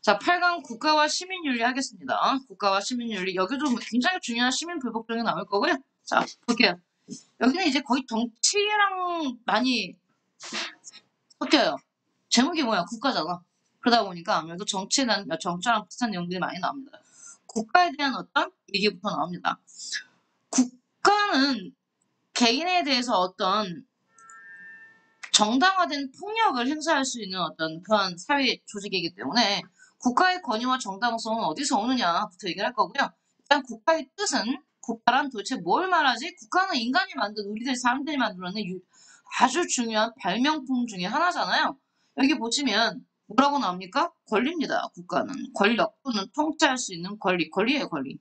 자, 8강 국가와 시민윤리 하겠습니다. 국가와 시민윤리. 여기도 굉장히 중요한 시민 불복종이 나올 거고요. 자, 볼게요. 여기는 이제 거의 정치랑 많이 섞여요. 제목이 뭐야? 국가잖아. 그러다 보니까 아무래도 정치랑 비슷한 내용들이 많이 나옵니다. 국가에 대한 어떤 얘기부터 나옵니다. 국가는 개인에 대해서 어떤 정당화된 폭력을 행사할 수 있는 어떤 그런 사회 조직이기 때문에 국가의 권위와 정당성은 어디서 오느냐부터 얘기를 할 거고요. 일단 국가의 뜻은 국가란 도대체 뭘 말하지? 국가는 인간이 만든 우리들 사람들이 만들어낸 아주 중요한 발명품 중에 하나잖아요. 여기 보시면 뭐라고 나옵니까? 권리입니다. 국가는 권력 또는 통치할 수 있는 권리예요. 권리.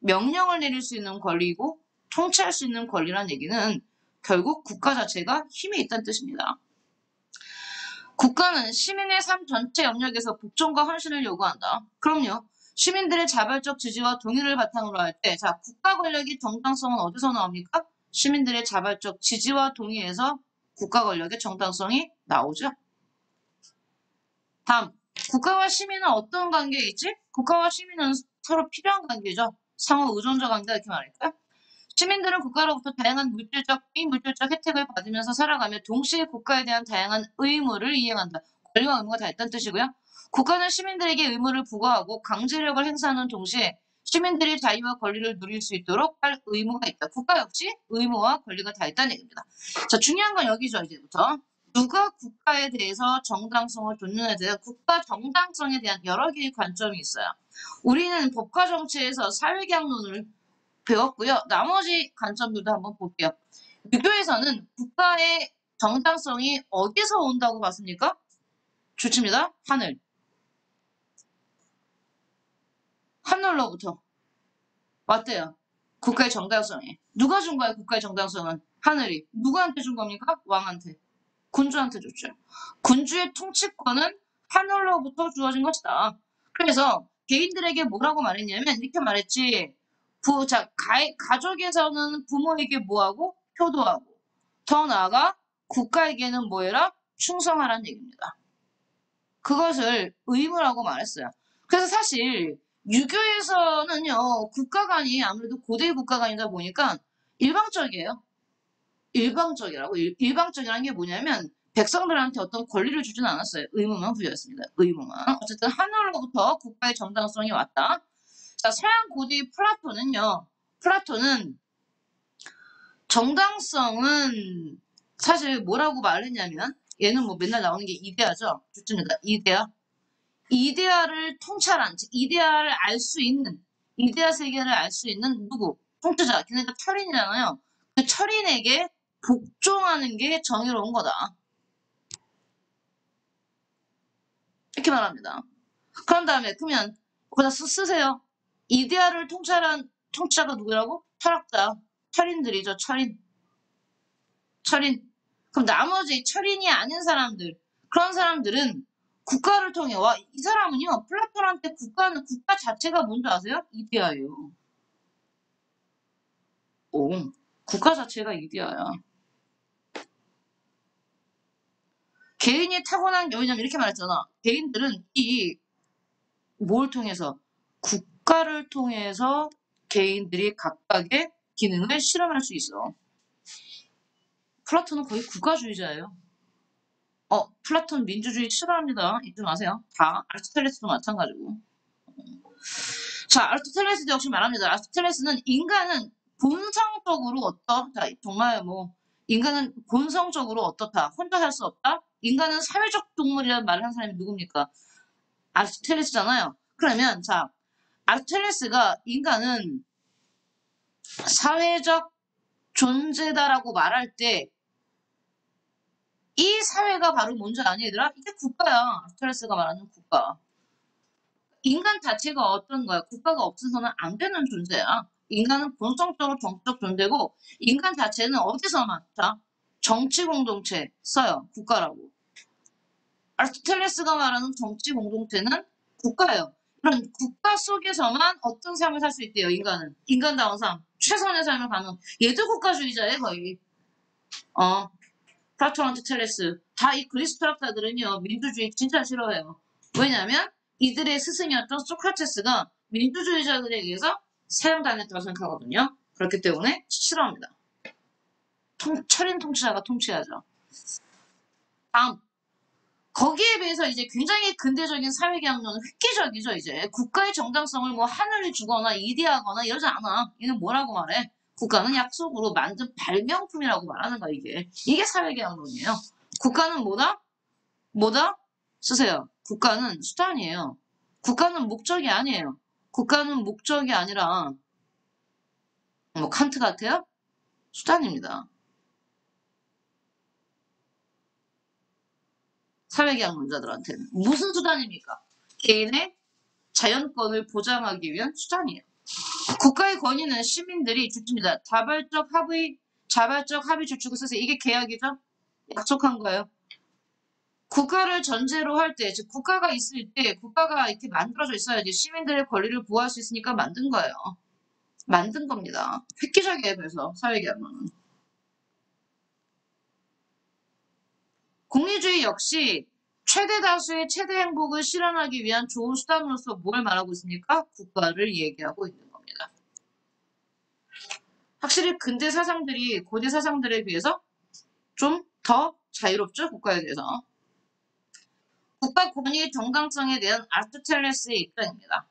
명령을 내릴 수 있는 권리이고 통치할 수 있는 권리란 얘기는 결국 국가 자체가 힘이 있다는 뜻입니다. 국가는 시민의 삶 전체 영역에서 복종과 헌신을 요구한다. 그럼요. 시민들의 자발적 지지와 동의를 바탕으로 할 때, 자, 국가 권력의 정당성은 어디서 나옵니까? 시민들의 자발적 지지와 동의에서 국가 권력의 정당성이 나오죠. 다음, 국가와 시민은 어떤 관계에 있지? 국가와 시민은 서로 필요한 관계죠. 상호 의존적 관계 이렇게 말할까요? 시민들은 국가로부터 다양한 물질적, 비물질적 혜택을 받으면서 살아가며 동시에 국가에 대한 다양한 의무를 이행한다. 권리와 의무가 다 있다는 뜻이고요. 국가는 시민들에게 의무를 부과하고 강제력을 행사하는 동시에 시민들이 자유와 권리를 누릴 수 있도록 할 의무가 있다. 국가 역시 의무와 권리가 다 있다는 얘기입니다. 자, 중요한 건 여기죠, 이제부터. 누가 국가에 대해서 정당성을 줬느냐에 대해서 국가 정당성에 대한 여러 개의 관점이 있어요. 우리는 법과 정치에서 사회계약론을 배웠고요. 나머지 관점들도 한번 볼게요. 유교에서는 국가의 정당성이 어디서 온다고 봤습니까? 좋습니다. 하늘. 하늘로부터 왔대요. 국가의 정당성이. 누가 준 거예요? 국가의 정당성은? 하늘이. 누구한테 준 겁니까? 왕한테. 군주한테 줬죠. 군주의 통치권은 하늘로부터 주어진 것이다. 그래서 개인들에게 뭐라고 말했냐면 이렇게 말했지. 가족에서는 부모에게 뭐하고? 효도하고. 더 나아가 국가에게는 뭐해라? 충성하라는 얘기입니다. 그것을 의무라고 말했어요. 그래서 사실 유교에서는요. 국가관이 아무래도 고대 국가관이다 보니까 일방적이에요. 일방적이라고. 일방적이라는 게 뭐냐면 백성들한테 어떤 권리를 주지는 않았어요. 의무만 부여했습니다. 의무만. 어쨌든 하늘로부터 국가의 정당성이 왔다. 자, 서양 고대 플라톤은요. 플라톤은 정당성은 사실 뭐라고 말했냐면 얘는 뭐 맨날 나오는 게 이데아죠. 좋습니다. 이데아. 이데아를 통찰한, 즉 이데아를 알 수 있는, 이데아 세계를 알 수 있는 누구? 통치자. 그러니까 철인이잖아요. 그 철인에게 복종하는 게 정의로운 거다. 이렇게 말합니다. 그런 다음에 그러면 거기다 쓰세요. 이데아를 통찰한 통치자가 누구라고? 철학자. 철인들이죠. 철인. 철인. 그럼 나머지 철인이 아닌 사람들, 그런 사람들은 국가를 통해 와. 이 사람은요. 플라톤한테 국가는 국가 자체가 뭔지 아세요? 이데아예요. 오, 국가 자체가 이데아야. 개인이 타고난 게 왜냐면 이렇게 말했잖아. 개인들은 뭘 통해서? 국가를 통해서 개인들이 각각의 기능을 실현할 수 있어. 플라톤은 거의 국가주의자예요. 플라톤 민주주의 싫어합니다. 잊지 마세요. 다 아리스토텔레스도 마찬가지고. 자, 아리스토텔레스도 역시 말합니다. 아리스토텔레스는 인간은 본성적으로 자, 정말 인간은 본성적으로 어떻다. 혼자 살 수 없다. 인간은 사회적 동물이라는 말을 한 사람이 누굽니까? 아리스토텔레스잖아요. 그러면 자, 아리스토텔레스가 인간은 사회적 존재다라고 말할 때 이 사회가 바로 뭔지 아니 얘들아? 이게 국가야. 아리스토텔레스가 말하는 국가. 인간 자체가 어떤 거야? 국가가 없어서는 안 되는 존재야. 인간은 본성적으로 정치적 존재고 인간 자체는 어디서만 자 정치 공동체 써요. 국가라고. 아리스토텔레스가 말하는 정치 공동체는 국가예요. 그런 국가 속에서만 어떤 삶을 살 수 있대요. 인간은. 인간다운 삶. 최선의 삶을 가는. 얘도 국가주의자예요. 거의. 플라톤, 아리스토텔레스. 다 이 그리스 철학자들은요. 민주주의 진짜 싫어해요. 왜냐면 이들의 스승이었던 소크라테스가 민주주의자들에 의해서 사형당했다고 생각하거든요. 그렇기 때문에 싫어합니다. 철인 통치자가 통치하죠. 다음. 거기에 비해서 이제 굉장히 근대적인 사회계약론은 획기적이죠, 이제. 국가의 정당성을 뭐 하늘을 주거나 이대하거나 이러지 않아. 이는 뭐라고 말해? 국가는 약속으로 만든 발명품이라고 말하는 거야, 이게. 이게 사회계약론이에요. 국가는 뭐다? 뭐다? 쓰세요. 국가는 수단이에요. 국가는 목적이 아니에요. 국가는 목적이 아니라, 뭐, 칸트 같아요? 수단입니다. 사회계약론자들한테는. 무슨 수단입니까? 개인의 자연권을 보장하기 위한 수단이에요. 국가의 권위는 시민들이 주집니다. 자발적 합의 주축을 쓰세요. 이게 계약이죠? 약속한 거예요. 국가를 전제로 할 때, 즉 국가가 있을 때 국가가 이렇게 만들어져 있어야지 시민들의 권리를 보호할 수 있으니까 만든 거예요. 만든 겁니다. 획기적이에요. 그래서 사회계약론은. 공리주의 역시 최대 다수의 최대 행복을 실현하기 위한 좋은 수단으로서 뭘 말하고 있습니까? 국가를 얘기하고 있는 겁니다. 확실히 근대 사상들이 고대 사상들에 비해서 좀 더 자유롭죠? 국가에 대해서. 국가 권위의 정당성에 대한 아리스토텔레스의 입장입니다.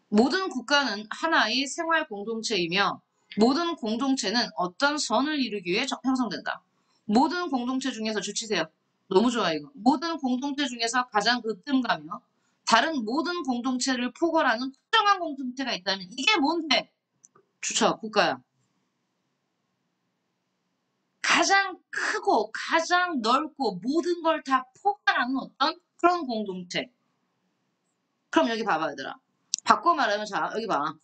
모든 국가는 하나의 생활 공동체이며 모든 공동체는 어떤 선을 이루기 위해 형성된다. 모든 공동체 중에서 주치세요. 너무 좋아 이거. 모든 공동체 중에서 가장 으뜸가며 다른 모든 공동체를 포괄하는 특정한 공동체가 있다면 이게 뭔데? 주쳐 국가야. 가장 크고 가장 넓고 모든 걸 다 포괄하는 어떤 그런 공동체. 그럼 여기 봐봐 얘들아. 바꿔 말하면 자 여기 봐.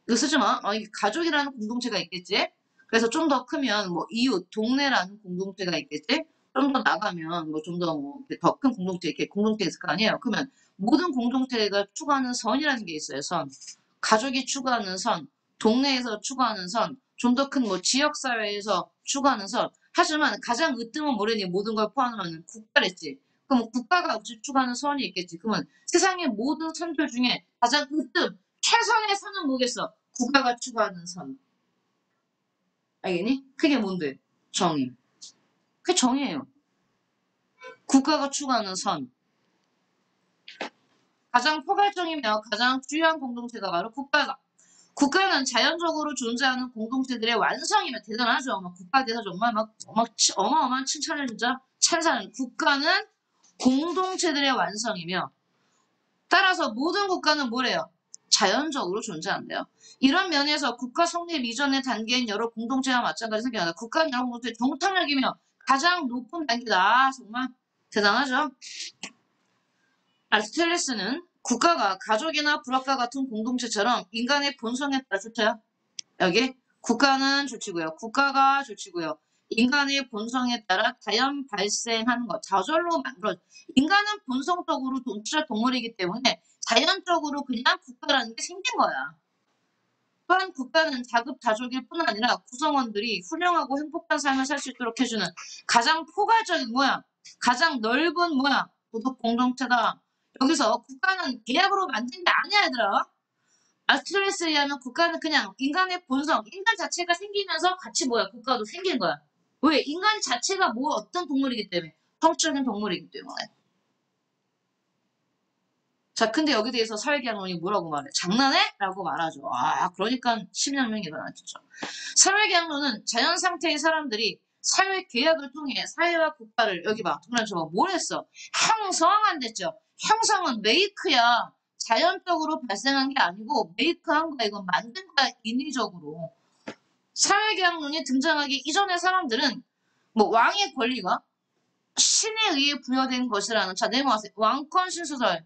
이거 쓰지 마. 이게 가족이라는 공동체가 있겠지. 그래서 좀 더 크면 뭐 이웃, 동네라는 공동체가 있겠지. 좀 더 나가면 뭐 좀 더 뭐 더 큰 공동체 이렇게 공동체가 있을 거 아니에요. 그러면 모든 공동체가 추구하는 선이라는 게 있어요. 선. 가족이 추구하는 선, 동네에서 추구하는 선, 좀 더 큰 뭐 지역 사회에서 추구하는 선. 하지만 가장 으뜸은 뭐래니 모든 걸 포함하는 국가랬지. 그럼 국가가 추구하는 선이 있겠지. 그러면 세상의 모든 선들 중에 가장 으뜸 최선의 선은 뭐겠어? 국가가 추구하는 선. 알겠니? 그게 뭔데? 정의. 그게 정의예요. 국가가 추구하는 선. 가장 포괄적이며 가장 주요한 공동체가 바로 국가다. 국가는 자연적으로 존재하는 공동체들의 완성이면 대단하죠. 막 국가에 대해서 정말 막 어마어마한 칭찬을 진짜 찬사하는 국가는 공동체들의 완성이며 따라서 모든 국가는 뭐래요? 자연적으로 존재한대요. 이런 면에서 국가 성립 이전의 단계인 여러 공동체와 마찬가지 생겨난다. 국가는 여러 공동체 동탕력이며 가장 높은 단계다. 정말 대단하죠. 아리스토텔레스는 국가가 가족이나 불악과 같은 공동체처럼 인간의 본성에 따라 좋대요. 여기 국가는 조치고요. 국가가 조치고요. 인간의 본성에 따라 자연 발생하는 것, 저절로 만들어. 인간은 본성적으로 동치적 동물이기 때문에 자연적으로 그냥 국가라는 게 생긴 거야. 또한 국가는 자급자족일 뿐 아니라 구성원들이 훌륭하고 행복한 삶을 살 수 있도록 해주는 가장 포괄적인 뭐야? 가장 넓은 뭐야? 도덕 공동체다. 여기서 국가는 계약으로 만든 게 아니야, 얘들아. 아스트로레스에 의하면 국가는 그냥 인간의 본성, 인간 자체가 생기면서 같이 뭐야? 국가도 생긴 거야. 왜? 인간 자체가 뭐 어떤 동물이기 때문에. 성적인 동물이기 때문에. 자, 근데 여기에 대해서 사회계약론이 뭐라고 말해? 장난해? 라고 말하죠. 그러니까 심리혁명이 일어났죠. 사회계약론은 자연 상태의 사람들이 사회계약을 통해 사회와 국가를, 여기 봐, 동그라미 쳐봐. 뭘 했어? 형성한댔죠. 형성은 메이크야. 자연적으로 발생한 게 아니고 메이크한 거야. 이건 만든 거야. 인위적으로. 사회계약론이 등장하기 이전의 사람들은 뭐 왕의 권리가 신에 의해 부여된 것이라는, 자, 내모아세요. 왕권 신수설.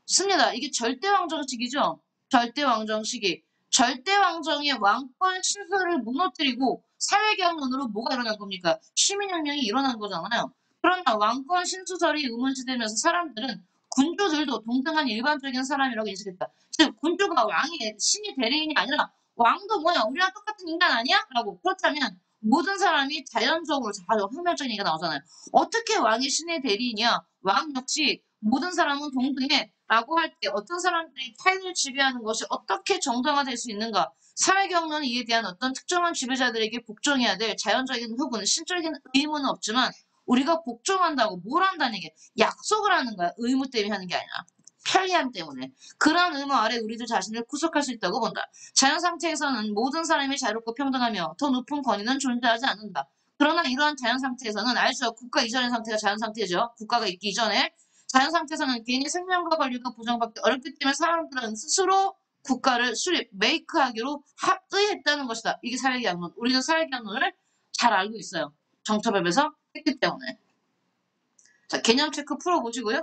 씁니다. 이게 절대왕정식이죠. 절대왕정식이. 절대왕정의 왕권 신설을 무너뜨리고 사회계약론으로 뭐가 일어난 겁니까? 시민혁명이 일어난 거잖아요. 그러나 왕권 신수설이 의문시되면서 사람들은 군주들도 동등한 일반적인 사람이라고 인식했다. 즉 군주가 왕의 신이 대리인이 아니라 왕도 뭐야 우리랑 똑같은 인간 아니야? 라고. 그렇다면 모든 사람이 자연적으로 혁명적인 얘기가 나오잖아요. 어떻게 왕이 신의 대리인이야? 왕 역시 모든 사람은 동등해 라고 할 때 어떤 사람들이 타인을 지배하는 것이 어떻게 정당화될 수 있는가? 사회 경로는 이에 대한 어떤 특정한 지배자들에게 복종해야 될 자연적인 혹은 신적인 의무는 없지만 우리가 복종한다고 뭘 한다는 얘기야? 약속을 하는 거야. 의무 때문에 하는 게 아니라. 편리함 때문에. 그러한 의무 아래 우리들 자신을 구속할 수 있다고 본다. 자연 상태에서는 모든 사람이 자유롭고 평등하며 더 높은 권위는 존재하지 않는다. 그러나 이러한 자연 상태에서는 알죠. 국가 이전의 상태가 자연 상태죠. 국가가 있기 이전에. 자연 상태에서는 개인의 생명과 권리가 보장받기 어렵기 때문에 사람들은 스스로 국가를 수립, 메이크하기로 합의했다는 것이다. 이게 사회계약론. 우리는 사회계약론을 잘 알고 있어요. 정처법에서 했기 때문에. 자, 개념 체크 풀어보시고요.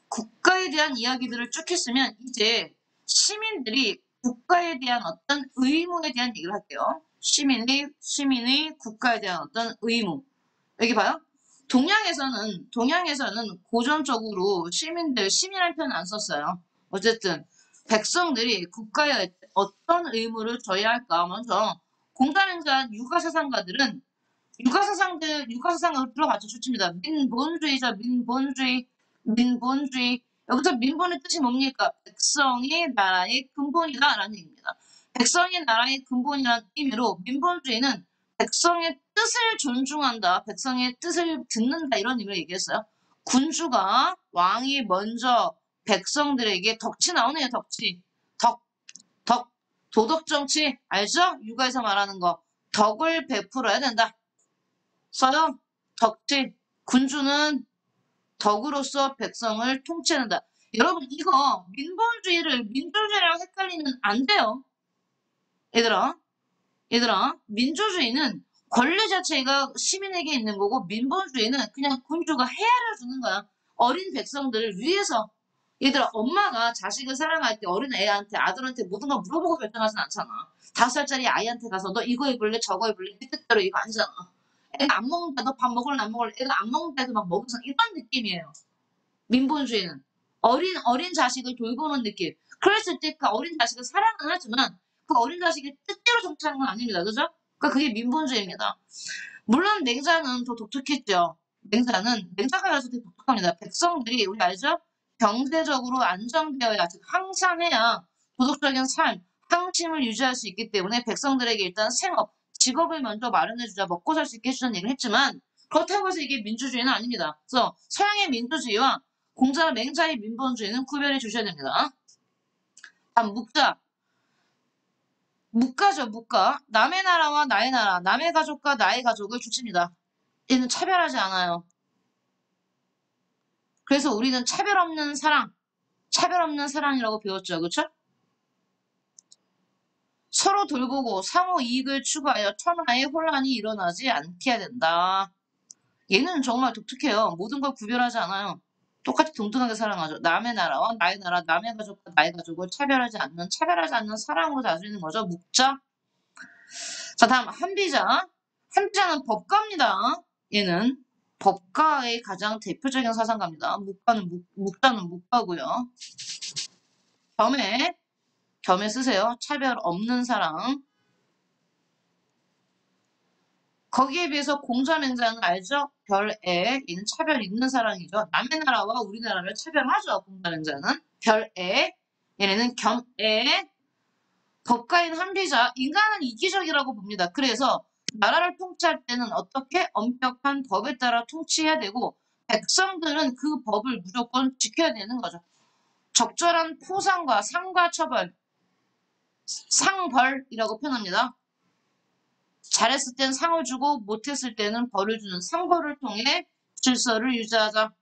국가에 대한 이야기들을 쭉 했으면 이제 시민들이 국가에 대한 어떤 의무에 대한 얘기를 할게요. 시민의 국가에 대한 어떤 의무. 여기 봐요. 동양에서는 고전적으로 시민이라는 표현 안 썼어요. 어쨌든 백성들이 국가에 어떤 의무를 져야 할까? 먼저 공자맹자 육아사상가들은 육아사상을 들어봤죠. 좋습니다. 민본주의죠. 민본주의. 여기서 민본의 뜻이 뭡니까? 백성이 나라의 근본이다 라는 얘기입니다. 백성이 나라의 근본이라는 의미로 민본주의는 백성의 뜻을 존중한다. 백성의 뜻을 듣는다. 이런 의미를 얘기했어요. 군주가 왕이 먼저 백성들에게 덕치 나오네요. 덕치. 덕. 도덕정치. 알죠? 육아에서 말하는 거. 덕을 베풀어야 된다. 써요. 덕지. 군주는 덕으로서 백성을 통치한다. 여러분 이거 민본주의를 민주주의랑 헷갈리면 안 돼요. 얘들아 민주주의는 권리 자체가 시민에게 있는 거고 민본주의는 그냥 군주가 헤아려 주는 거야. 어린 백성들을 위해서. 얘들아 엄마가 자식을 사랑할 때 어린 애한테 아들한테 모든 걸 물어보고 결정하진 않잖아. 5살짜리 아이한테 가서 너 이거 입을래 저거 입을래 네 뜻대로 이거 아니잖아. 애가 안 먹는다 너 밥 먹을래 안 먹을래 애가 안 먹는다 해도 막 먹으면서 이런 느낌이에요. 민본주의는 어린 자식을 돌보는 느낌. 그랬을 때 그 어린 자식을 사랑은 하지만 그 어린 자식이 뜻대로 정치하는 건 아닙니다. 그죠? 그러니까 그게 민본주의입니다. 물론 맹자는 더 독특했죠. 맹자가 가서 되게 독특합니다. 백성들이 우리 알죠? 경제적으로 안정되어야 즉 항상해야 도덕적인 삶, 항심을 유지할 수 있기 때문에 백성들에게 일단 생업, 직업을 먼저 마련해주자 먹고 살 수 있게 해주자는 얘기를 했지만 그렇다고 해서 이게 민주주의는 아닙니다. 그래서 서양의 민주주의와 공자나 맹자의 민본주의는 구별해 주셔야 됩니다. 다음 묵가죠, 묵가. 남의 나라와 나의 나라, 남의 가족과 나의 가족을 주칩니다. 얘는 차별하지 않아요. 그래서 우리는 차별 없는 사랑이라고 배웠죠. 그쵸? 서로 돌보고 상호 이익을 추구하여 천하의 혼란이 일어나지 않게 해야 된다. 얘는 정말 독특해요. 모든 걸 구별하지 않아요. 똑같이 동등하게 사랑하죠. 남의 나라와 나의 나라, 남의 가족과 나의 가족을 차별하지 않는 사랑으로 다스리는 거죠. 묵자. 자, 다음 한비자. 한비자는 법가입니다. 얘는 법가의 가장 대표적인 사상가입니다. 묵자는 묵가고요. 겸에 쓰세요. 차별 없는 사랑. 거기에 비해서 공자맹자는 알죠? 별에 얘는 차별 있는 사랑이죠. 남의 나라와 우리나라를 차별하죠. 공자맹자는 별에 얘네는 겸에 법가인 한비자 인간은 이기적이라고 봅니다. 그래서 나라를 통치할 때는 어떻게 엄격한 법에 따라 통치해야 되고 백성들은 그 법을 무조건 지켜야 되는 거죠. 적절한 포상과 상과 처벌, 상벌이라고 표현합니다. 잘했을 땐 상을 주고 못했을 때는 벌을 주는 상벌을 통해 질서를 유지하자.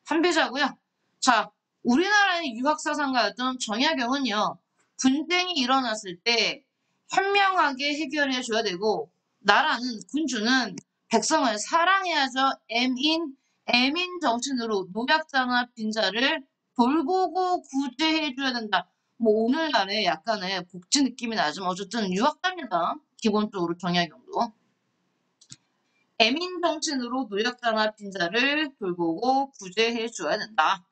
한비자고요. 자, 우리나라의 유학사상가였던 정약용은요. 분쟁이 일어났을 때 현명하게 해결해 줘야 되고 나라는 군주는 백성을 사랑해야죠. 애민 정신으로 노약자나 빈자를 돌보고 구제해 줘야 된다. 뭐 오늘날의 약간의 복지 느낌이 나지만 어쨌든 유학자입니다. 기본적으로 정약용도. 애민 정신으로 노약자나 빈자를 돌보고 구제해 줘야 된다.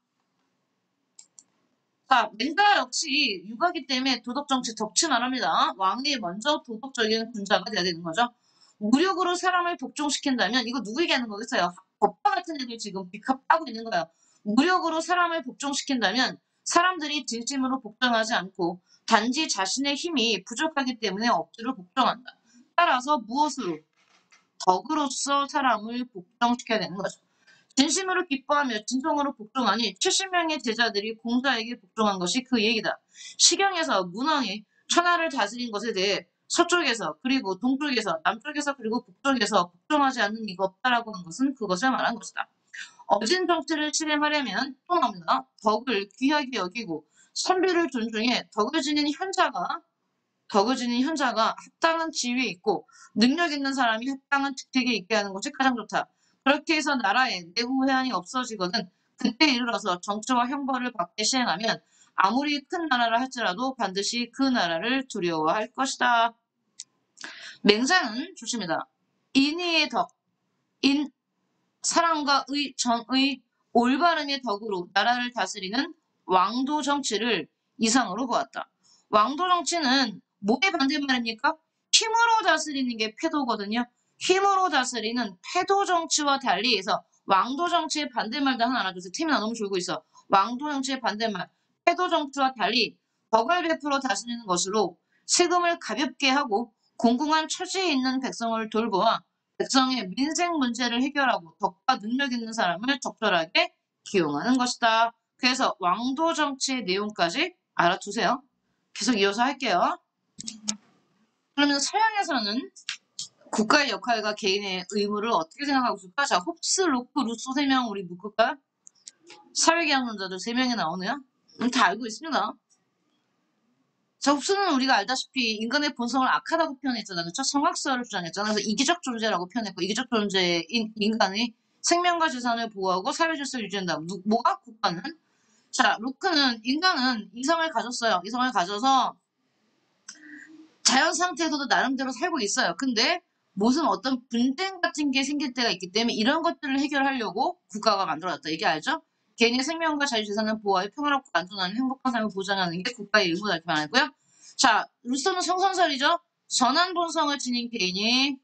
자, 맹자 역시 육아기 때문에 도덕정치 덕치 말합니다. 왕이 먼저 도덕적인 군자가 돼야 되는 거죠. 무력으로 사람을 복종시킨다면 이거 누구 얘기하는 거겠어요? 법과 같은 애들 지금 비합하고 있는 거야. 무력으로 사람을 복종시킨다면 사람들이 진심으로 복종하지 않고 단지 자신의 힘이 부족하기 때문에 억지로 복종한다. 따라서 무엇으로? 덕으로서 사람을 복종시켜야 되는 거죠. 진심으로 기뻐하며 진정으로 복종하니 70명의 제자들이 공자에게 복종한 것이 그 얘기다. 시경에서 문왕이 천하를 다스린 것에 대해 서쪽에서 그리고 동쪽에서 남쪽에서 그리고 북쪽에서 복종하지 않는 이가 없다라고 한 것은 그것을 말한 것이다. 어진 정치를 실행하려면 또 나옵니다. 덕을 귀하게 여기고 선비를 존중해 덕을 지닌 현자가 합당한 지위에 있고 능력 있는 사람이 합당한 직책에 있게 하는 것이 가장 좋다. 그렇게 해서 나라에 내후 해안이 없어지거든 그때 이르러서 정치와 형벌을 받게 시행하면 아무리 큰 나라라 할지라도 반드시 그 나라를 두려워할 것이다. 맹자는 좋습니다. 인의의 덕, 사랑과 정의, 올바름의 덕으로 나라를 다스리는 왕도 정치를 이상으로 보았다. 왕도 정치는 뭐의 반대말입니까? 힘으로 다스리는 게 패도거든요. 힘으로 다스리는 패도 정치와 달리 해서 왕도 정치의 반대말도 하나 알아주세요. 팀이 너무 졸고 있어. 왕도 정치의 반대말, 패도 정치와 달리 덕을 베풀어 다스리는 것으로 세금을 가볍게 하고 공공한 처지에 있는 백성을 돌보아 백성의 민생 문제를 해결하고 덕과 능력 있는 사람을 적절하게 기용하는 것이다. 그래서 왕도 정치의 내용까지 알아두세요. 계속 이어서 할게요. 그러면 서양에서는 국가의 역할과 개인의 의무를 어떻게 생각하고 있을까? 자, 홉스, 로크, 루소 3명 우리 묶을까요? 사회계약론자들 3명이 나오네요. 다 알고 있습니다. 자, 홉스는 우리가 알다시피 인간의 본성을 악하다고 표현했잖아요. 그렇죠? 성악설을 주장했잖아요. 그래서 이기적 존재라고 표현했고 이기적 존재인 인간이 생명과 재산을 보호하고 사회 질서를 유지한다. 뭐가? 국가는? 자, 로크는 인간은 이성을 가졌어요. 이성을 가져서 자연 상태에서도 나름대로 살고 있어요. 근데 무슨 어떤 분쟁 같은 게 생길 때가 있기 때문에 이런 것들을 해결하려고 국가가 만들어졌다. 이게 알죠? 개인의 생명과 자유재산을 보호하여 평화롭고 안전한 행복한 삶을 보장하는 게 국가의 의무다 이렇게 말하고요. 자, 루소는 성선설이죠. 선한 본성을 지닌 개인이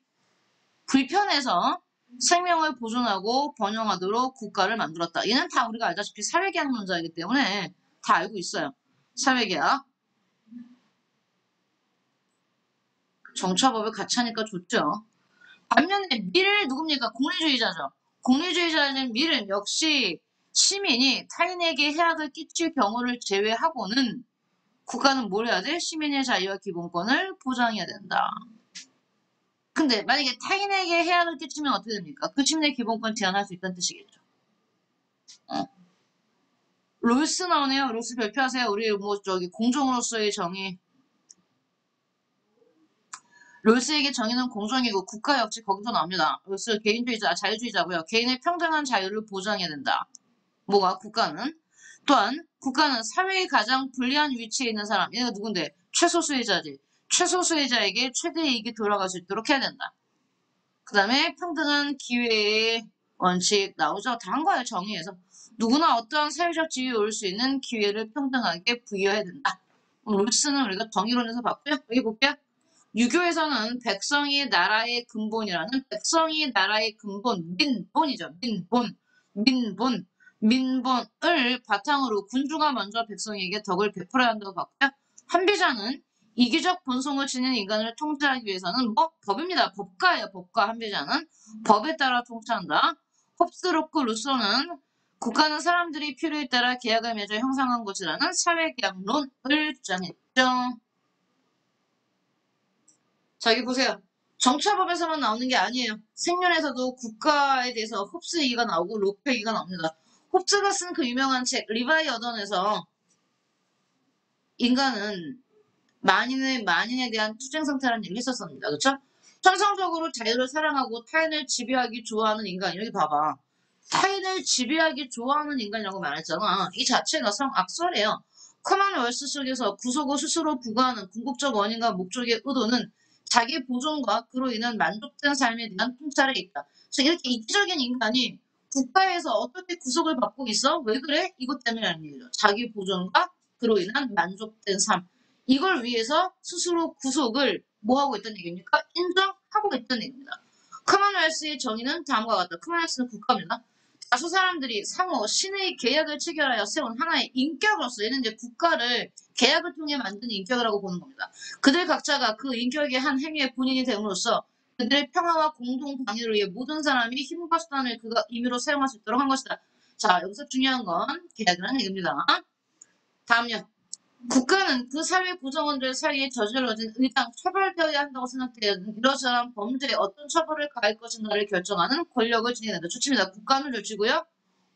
불편해서 생명을 보존하고 번영하도록 국가를 만들었다. 얘는 다 우리가 알다시피 사회계약론자이기 때문에 다 알고 있어요. 사회계약. 정치화법을 같이 하니까 좋죠. 반면에 밀은 누굽니까? 공리주의자죠. 공리주의자는 밀은 역시 시민이 타인에게 해악을 끼칠 경우를 제외하고는 국가는 뭘 해야 돼? 시민의 자유와 기본권을 보장해야 된다. 근데 만약에 타인에게 해악을 끼치면 어떻게 됩니까? 그 시민의 기본권 제한할 수 있다는 뜻이겠죠. 롤스 나오네요. 롤스 발표하세요. 우리 공정으로서의 정의. 롤스에게 정의는 공정이고 국가 역시 거기서 나옵니다. 롤스 개인주의자, 자유주의자고요. 개인의 평등한 자유를 보장해야 된다. 뭐가? 국가는? 또한 국가는 사회의 가장 불리한 위치에 있는 사람, 얘가 누군데? 최소수혜자지. 최소수혜자에게 최대 이익이 돌아갈 수 있도록 해야 된다. 그 다음에 평등한 기회의 원칙 나오죠. 다 한 거예요. 정의에서. 누구나 어떠한 사회적 지위에 오를 수 있는 기회를 평등하게 부여해야 된다. 롤스는 우리가 정의론에서 봤고요. 여기 볼게요. 유교에서는 백성이 나라의 근본이라는 백성이 나라의 근본, 민본이죠. 민본을 바탕으로 군주가 먼저 백성에게 덕을 베풀어야 한다고 봤고요. 한비자는 이기적 본성을 지닌 인간을 통제하기 위해서는 법입니다. 법가예요. 법가. 한비자는 법에 따라 통치한다. 홉스, 로크, 루소는 국가는 사람들이 필요에 따라 계약을 맺어 형성한 것이라는 사회계약론을 주장했죠. 자, 여기 보세요. 정치화법에서만 나오는 게 아니에요. 생년에서도 국가에 대해서 홉스 얘기가 나오고 로크 얘기가 나옵니다. 홉스가 쓴 그 유명한 책 리바이 어던에서 인간은 만인에 대한 투쟁 상태라는 얘기를 했었습니다. 그렇죠? 천성적으로 자유를 사랑하고 타인을 지배하기 좋아하는 인간. 여기 봐봐. 타인을 지배하기 좋아하는 인간이라고 말했잖아. 이 자체가 성악설이에요. 커먼웰스 속에서 구속을 스스로 부과하는 궁극적 원인과 목적의 의도는 자기 보존과 그로 인한 만족된 삶에 대한 통찰에 있다. 그래서 이렇게 이기적인 인간이 국가에서 어떻게 구속을 받고 있어? 왜 그래? 이것 때문이라는 얘기죠. 자기 보존과 그로 인한 만족된 삶. 이걸 위해서 스스로 구속을 뭐 하고 있다는 얘기입니까? 인정하고 하고 있다는 얘기입니다. 커먼웰스의 정의는 다음과 같다. 커먼웰스는 국가입니다. 다수 사람들이 상호 신의 계약을 체결하여 세운 하나의 인격으로서 얘는 이제 국가를 계약을 통해 만든 인격이라고 보는 겁니다. 그들 각자가 그 인격의 한 행위의 본인이 됨으로써 그들의 평화와 공동 방위를 위해 모든 사람이 힘과 수단을 그가 임의로 사용할 수 있도록 한 것이다. 자, 여기서 중요한 건 계약이라는 얘기입니다. 다음요. 국가는 그 사회 구성원들 사이에 저질러진 의당 처벌되어야 한다고 생각되는 이러저러한 범죄에 어떤 처벌을 가할 것인가를 결정하는 권력을 지니게 된다. 좋습니다. 국가는 조치고요.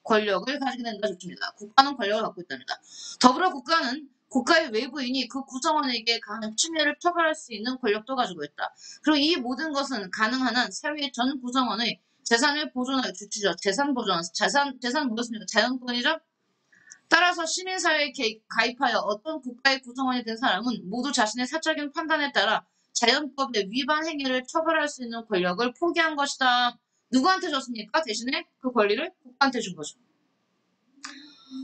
권력을 가지게 된다. 좋습니다. 국가는 권력을 갖고 있답니다. 더불어 국가는 국가의 외부인이 그 구성원에게 가한 침해를 처벌할 수 있는 권력도 가지고 있다. 그리고 이 모든 것은 가능한 한 사회의 전 구성원의 재산을 보존할 주치죠. 재산 보존, 재산 뭐였습니까? 자연권이죠. 따라서 시민사회에 가입하여 어떤 국가의 구성원이 된 사람은 모두 자신의 사적인 판단에 따라 자연법의 위반 행위를 처벌할 수 있는 권력을 포기한 것이다. 누구한테 줬습니까? 대신에 그 권리를 국가한테 준 거죠.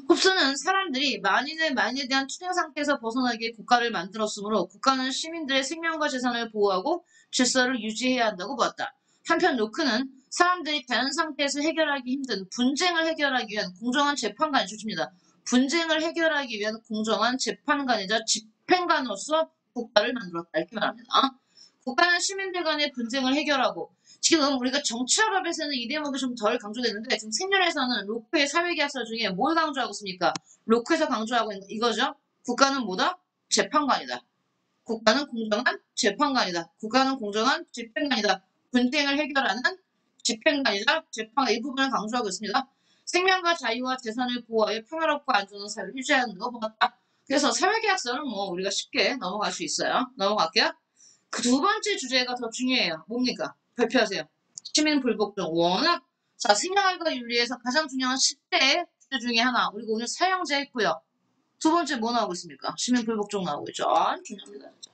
홉스는 사람들이 만인에 대한 투쟁 상태에서 벗어나게 국가를 만들었으므로 국가는 시민들의 생명과 재산을 보호하고 질서를 유지해야 한다고 보았다. 한편 로크는 사람들이 자연 상태에서 해결하기 힘든 분쟁을 해결하기 위한 공정한 재판관이 좋습니다. 분쟁을 해결하기 위한 공정한 재판관이자 집행관으로서 국가를 만들었다. 이렇게 말합니다. 국가는 시민들 간의 분쟁을 해결하고 지금 우리가 정치화법에서는 이 대목이 좀 덜 강조되는데 지금 생년에서는 로크의 사회계약서 중에 뭘 강조하고 있습니까? 로크에서 강조하고 있는 이거죠. 국가는 뭐다? 재판관이다. 국가는 공정한 재판관이다. 국가는 공정한 집행관이다. 분쟁을 해결하는 집행관이자 재판관 이 부분을 강조하고 있습니다. 생명과 자유와 재산을 보호하여 평화롭고 안전한 사회를 유지하는 거 보았다. 그래서 사회계약서는 뭐 우리가 쉽게 넘어갈 수 있어요. 넘어갈게요. 그 두 번째 주제가 더 중요해요. 뭡니까? 발표하세요. 시민 불복종. 워낙 자 생명과 윤리에서 가장 중요한 10대 주제 중에 하나. 그리고 오늘 사형제 했고요. 두 번째 뭐 나오고 있습니까? 시민 불복종 나오고 있죠. 중요합니다. 진짜.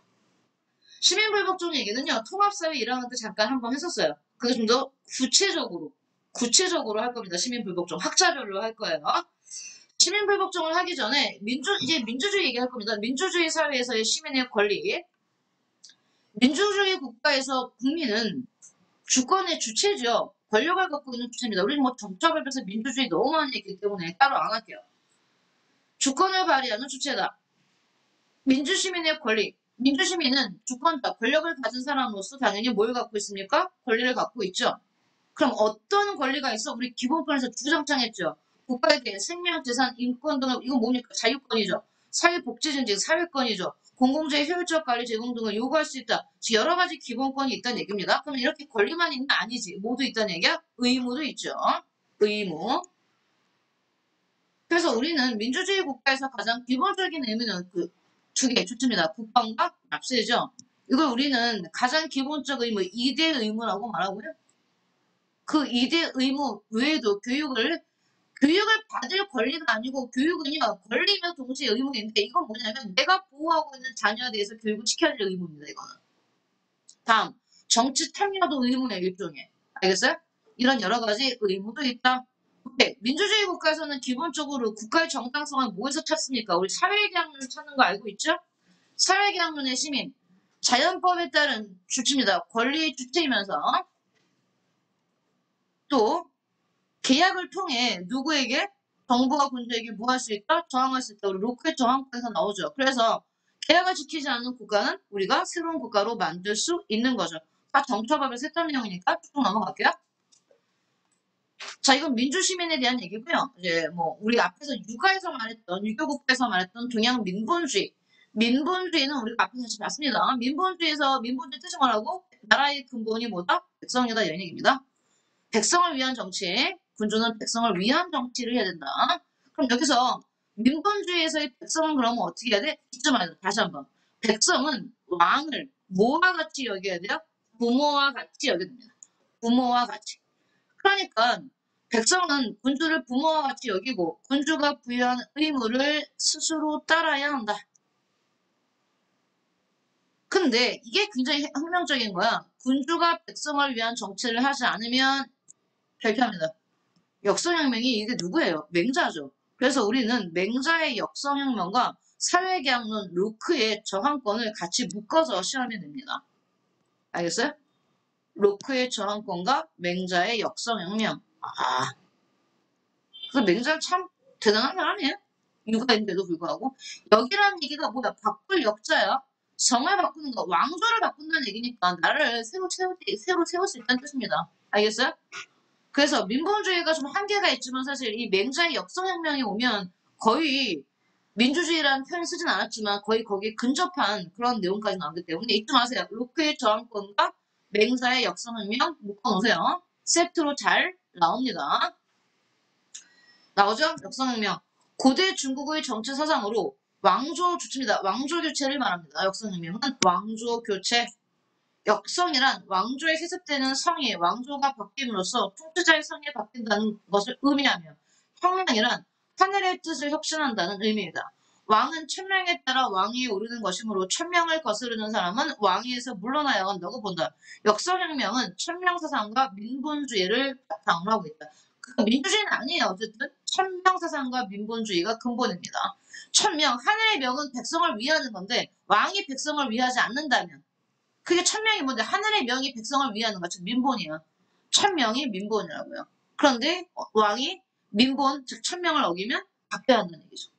시민 불복종 얘기는요. 통합사회 1학년 때 잠깐 한번 했었어요. 그게 좀 더 구체적으로 할 겁니다. 시민 불복종 학자별로 할 거예요. 시민 불복종을 하기 전에 이제 민주주의 얘기할 겁니다. 민주주의 사회에서의 시민의 권리. 민주주의 국가에서 국민은 주권의 주체죠. 권력을 갖고 있는 주체입니다. 우리는 뭐 정치화법에서 민주주의 너무 많이 얘기했기 때문에 따로 안 할게요. 주권을 발휘하는 주체다. 민주시민의 권리. 민주시민은 주권자, 권력을 가진 사람으로서 당연히 뭘 갖고 있습니까? 권리를 갖고 있죠. 그럼 어떤 권리가 있어? 우리 기본권에서 주장창했죠. 국가에 대해 생명, 재산, 인권 등을 이건 뭡니까? 자유권이죠. 사회복지증진, 사회권이죠. 공공재의 효율적 관리 제공 등을 요구할 수 있다. 즉 여러 가지 기본권이 있다는 얘기입니다. 그럼 이렇게 권리만 있는 아니지. 모두 있다는 얘기야? 의무도 있죠. 의무. 그래서 우리는 민주주의 국가에서 가장 기본적인 의무는 그 두 개 좋습니다. 국방과 납세죠. 이걸 우리는 가장 기본적 의무, 2대 의무라고 말하고요. 그 2대 의무 외에도 교육을 받을 권리가 아니고 교육은요 권리면 동시에 의무인데 이건 뭐냐면 내가 보호하고 있는 자녀에 대해서 교육을 시켜야 될 의무입니다. 이거는. 다음 정치 참여도 의무예요. 일종의. 알겠어요? 이런 여러 가지 의무도 있다. 네, 민주주의 국가에서는 기본적으로 국가의 정당성을 뭐에서 찾습니까? 우리 사회계약론을 찾는 거 알고 있죠? 사회계약론의 시민 자연법에 따른 주체입니다. 권리의 주체이면서 또 계약을 통해 누구에게 정부가 군대에게 뭐 할 수 있다? 저항할 수 있다. 우리 로크의 저항권에서 나오죠. 그래서 계약을 지키지 않는 국가는 우리가 새로운 국가로 만들 수 있는 거죠. 다 정처법에서 했던 내용이니까 쭉 넘어갈게요. 자, 이건 민주시민에 대한 얘기고요. 이제 뭐 우리 앞에서 육아에서 말했던 유교국가에서 말했던 동양 민본주의. 민본주의는 우리가 앞에서 같이 봤습니다. 민본주의에서 민본주의 뜻이 뭐라고? 나라의 근본이 뭐다? 백성이다 이런 얘기입니다. 백성을 위한 정치, 군주는 백성을 위한 정치를 해야 된다. 그럼 여기서 민본주의에서의 백성은 그러면 어떻게 해야 돼? 잊지 말자. 다시 한번. 백성은 왕을 뭐와 같이 여겨야 돼요? 부모와 같이 여겨야 됩니다. 부모와 같이. 그러니까 백성은 군주를 부모와 같이 여기고 군주가 부여한 의무를 스스로 따라야 한다. 근데 이게 굉장히 혁명적인 거야. 군주가 백성을 위한 정치를 하지 않으면 발표합니다. 역성혁명이 이게 누구예요? 맹자죠. 그래서 우리는 맹자의 역성혁명과 사회계약론 로크의 저항권을 같이 묶어서 시험에 냅니다. 알겠어요? 로크의 저항권과 맹자의 역성혁명. 아, 그 맹자 참 대단한 사람이에요. 육아인데도 불구하고. 여기라는 얘기가 뭐야? 바꿀 역자야. 성을 바꾸는 거, 왕조를 바꾼다는 얘기니까 나라를 새로 세울 수 있다는 뜻입니다. 알겠어요? 그래서 민본주의가 좀 한계가 있지만 사실 이 맹자의 역성혁명이 오면 거의 민주주의라는 표현 쓰진 않았지만 거의 거기에 근접한 그런 내용까지 나오기 때문에 잊지 마세요. 로크의 저항권과 맹자의 역성혁명 묶어놓으세요. 세트로 잘 나옵니다. 나오죠? 역성혁명. 고대 중국의 정치 사상으로 왕조 주체입니다. 왕조 교체를 말합니다. 역성혁명은 왕조 교체. 역성이란 왕조에 세습되는 성이 왕조가 바뀜으로써 통치자의 성이 바뀐다는 것을 의미하며 혁명이란 하늘의 뜻을 혁신한다는 의미이다. 왕은 천명에 따라 왕위에 오르는 것이므로 천명을 거스르는 사람은 왕위에서 물러나야 한다고 본다. 역성혁명은 천명사상과 민본주의를 바탕으로 하고 있다. 민주주의는 아니에요. 어쨌든 천명사상과 민본주의가 근본입니다. 천명, 하늘의 명은 백성을 위하는 건데 왕이 백성을 위하지 않는다면 그게 천명이 뭔데 하늘의 명이 백성을 위하는 거, 즉 민본이야. 천명이 민본이라고요. 그런데 왕이 민본, 즉 천명을 어기면 바뀌어야 한다는 얘기죠.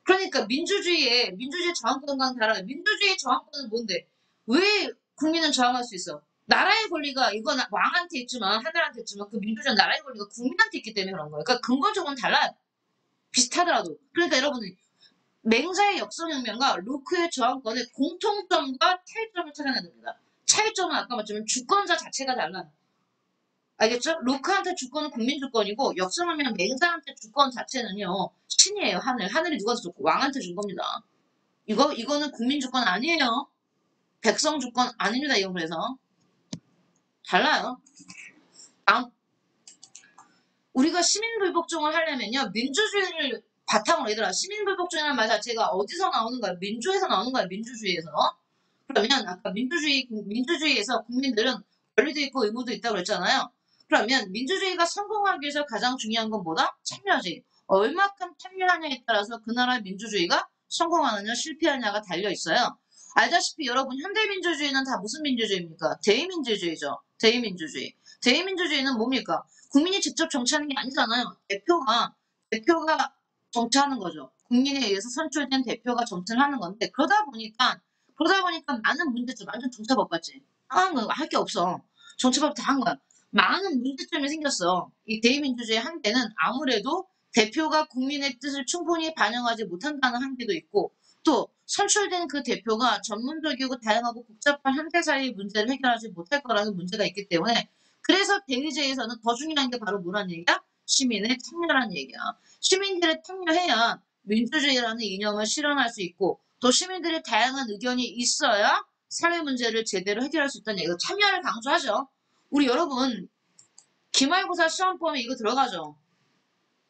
그러니까 민주주의 저항권과는 달라요. 민주주의 저항권은 뭔데? 왜 국민은 저항할 수 있어? 나라의 권리가 이건 왕한테 있지만 하늘한테 있지만 그 민주주의 나라의 권리가 국민한테 있기 때문에 그런 거예요. 그러니까 근본적으로는 달라요. 비슷하더라도. 그러니까 여러분이 맹자의 역성혁명과 로크의 저항권의 공통점과 차이점을 찾아내야 됩니다. 차이점은 아까 말했지만 주권자 자체가 달라요. 알겠죠? 로크한테 주권은 국민주권이고 역성혁명 맹자한테 주권 자체는요. 신이에요. 하늘이 누가 줬고 왕한테 준 겁니다. 이거는 국민주권 아니에요. 백성주권 아닙니다. 이건 그래서 달라요. 다음 우리가 시민불복종을 하려면요. 민주주의를 바탕으로 얘들아 시민불복종이라는 말 자체가 어디서 나오는 거야? 민주에서 나오는 거야. 민주주의에서. 그러면 아까 민주주의에서 국민들은 권리도 있고 의무도 있다고 그랬잖아요. 그러면 민주주의가 성공하기 위해서 가장 중요한 건 뭐다? 참여지. 얼마큼 참여하냐에 따라서 그 나라의 민주주의가 성공하느냐 실패하느냐가 달려 있어요. 알다시피 여러분 현대민주주의는 다 무슨 민주주의입니까? 대의민주주의죠. 대의민주주의. 대의민주주의는 뭡니까? 국민이 직접 정치하는 게 아니잖아요. 대표가 정치하는 거죠. 국민에 의해서 선출된 대표가 정치를 하는 건데 그러다 보니까 많은 문제점, 완전 정치법 같지? 할 게 없어. 정치법 다 한 거야. 많은 문제점이 생겼어. 이 대의민주주의 한계는 아무래도 대표가 국민의 뜻을 충분히 반영하지 못한다는 한계도 있고, 또 선출된 그 대표가 전문적이고 다양하고 복잡한 현대사회의 문제를 해결하지 못할 거라는 문제가 있기 때문에, 그래서 대의제에서는 더 중요한 게 바로 뭐란 얘기야? 시민의 참여라는 얘기야. 시민들의 참여해야 민주주의라는 이념을 실현할 수 있고, 또 시민들의 다양한 의견이 있어야 사회 문제를 제대로 해결할 수 있다는 얘기죠. 참여를 강조하죠. 우리 여러분 기말고사 시험 보면 이거 들어가죠.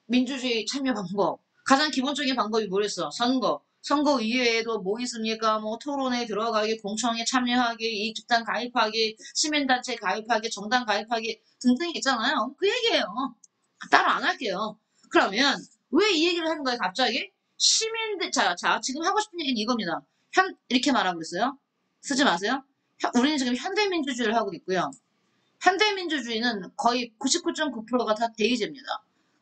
민주주의 참여 방법. 가장 기본적인 방법이 뭐랬어? 선거. 선거 이외에도 뭐 있습니까? 뭐 토론에 들어가기, 공청회 참여하기, 이익집단 가입하기, 시민단체 가입하기, 정당 가입하기 등등이 있잖아요. 그 얘기예요. 따로 안 할게요. 그러면 왜 이 얘기를 하는 거예요, 갑자기? 시민들, 자, 지금 하고 싶은 얘기는 이겁니다. 이렇게 말하고 있어요. 쓰지 마세요. 우리는 지금 현대민주주의를 하고 있고요. 현대민주주의는 거의 99.9%가 다 대의제입니다.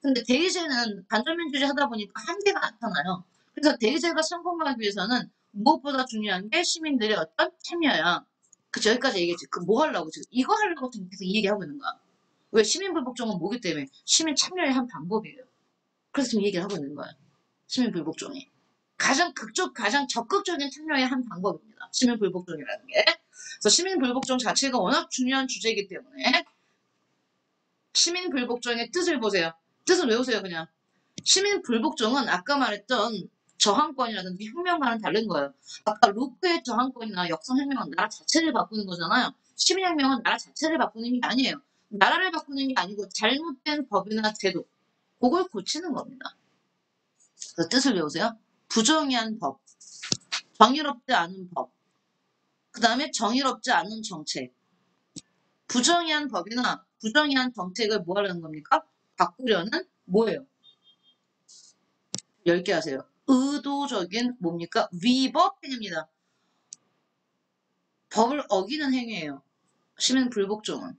근데 대의제는 반전민주주의 하다 보니까 한계가 나타나요. 그래서 대의제가 성공하기 위해서는 무엇보다 중요한 게 시민들의 어떤 참여야. 그쵸, 여기까지 얘기했지. 뭐 하려고 지금? 이거 하려고 지금 계속 이 얘기하고 있는 거야. 왜 시민불복종은 뭐기 때문에? 시민 참여의 한 방법이에요. 그래서 지금 이 얘기를 하고 있는 거야. 시민불복종이. 가장 적극적인 참여의 한 방법입니다. 시민불복종이라는 게. 그래서 시민불복종 자체가 워낙 중요한 주제이기 때문에 시민불복종의 뜻을 보세요. 뜻을 외우세요, 그냥. 시민불복종은 아까 말했던 저항권이라든지 혁명과는 다른 거예요. 아까 로크의 저항권이나 역성혁명은 나라 자체를 바꾸는 거잖아요. 시민혁명은 나라 자체를 바꾸는 게 아니에요. 나라를 바꾸는 게 아니고 잘못된 법이나 제도, 그걸 고치는 겁니다. 그 뜻을 외우세요. 부정의한 법, 정의롭지 않은 법, 그 다음에 정의롭지 않은 정책. 부정의한 법이나 부정의한 정책을 뭐 하려는 겁니까? 바꾸려는 뭐예요? 10개 하세요. 의도적인 뭡니까? 위법 행위입니다. 법을 어기는 행위예요. 시민 불복종은.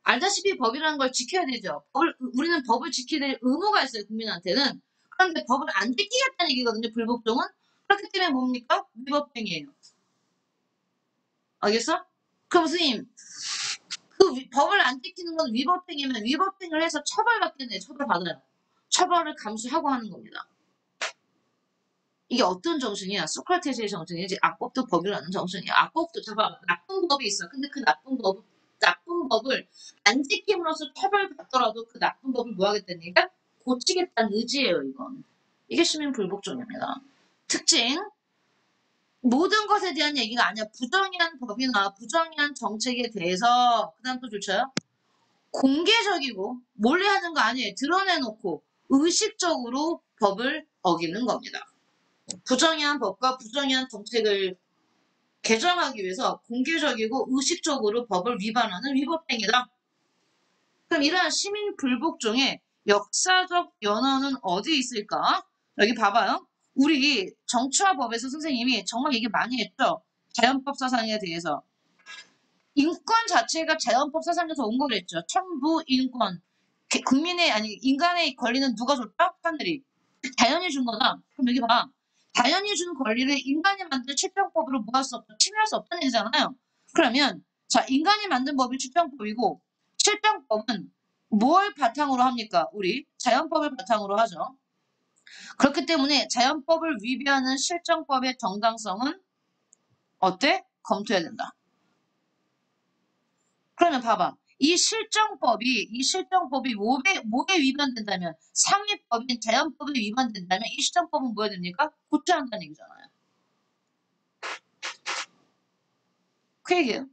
알다시피 법이라는 걸 지켜야 되죠. 우리는 법을 지켜야 될 의무가 있어요, 국민한테는. 그런데 법을 안 지키겠다는 얘기거든요, 불복종은. 그렇기 때문에 뭡니까? 위법행위예요. 알겠어? 그럼 선생님, 법을 안 지키는 건 위법행위면 위법행위를 해서 처벌받겠네, 처벌받아요. 처벌을 감수하고 하는 겁니다. 이게 어떤 정신이야? 소크라테스의 정신이지. 악법도 법이라는 정신이야. 악법도 잡아. 나쁜 법이 있어. 근데 그 나쁜 법을 안 지킴으로써 처벌받더라도 그 나쁜 법을 뭐 하겠다는 얘기야? 고치겠다는 의지예요, 이건. 이게 시민 불복종입니다. 특징. 모든 것에 대한 얘기가 아니야. 부정의한 법이나 부정의한 정책에 대해서 그 다음 또 좋죠. 공개적이고 몰래 하는 거 아니에요. 드러내놓고 의식적으로 법을 어기는 겁니다. 부정의한 법과 부정의한 정책을 개정하기 위해서 공개적이고 의식적으로 법을 위반하는 위법행위다. 그럼 이러한 시민 불복종의 역사적 연원은 어디에 있을까? 여기 봐봐요. 우리 정치화법에서 선생님이 정말 얘기 많이 했죠. 자연법 사상에 대해서. 인권 자체가 자연법 사상에서 온 거랬죠. 천부 인권. 인간의 권리는 누가 줬다? 하늘이. 자연이 준 거다. 그럼 여기 봐. 자연이 준 권리를 인간이 만든 실정법으로 뭐 할 수 없다. 침해할 수 없다는 얘기잖아요. 그러면 자, 인간이 만든 법이 실정법이고 실정법은 뭘 바탕으로 합니까? 우리 자연법을 바탕으로 하죠. 그렇기 때문에 자연법을 위배하는 실정법의 정당성은 어때? 검토해야 된다. 그러면 봐봐. 이 실정법이 뭐에 위반된다면, 상위법인 자연법에 위반된다면 이 실정법은 뭐야 됩니까? 고쳐야 한다는 얘기잖아요. 그 얘기예요.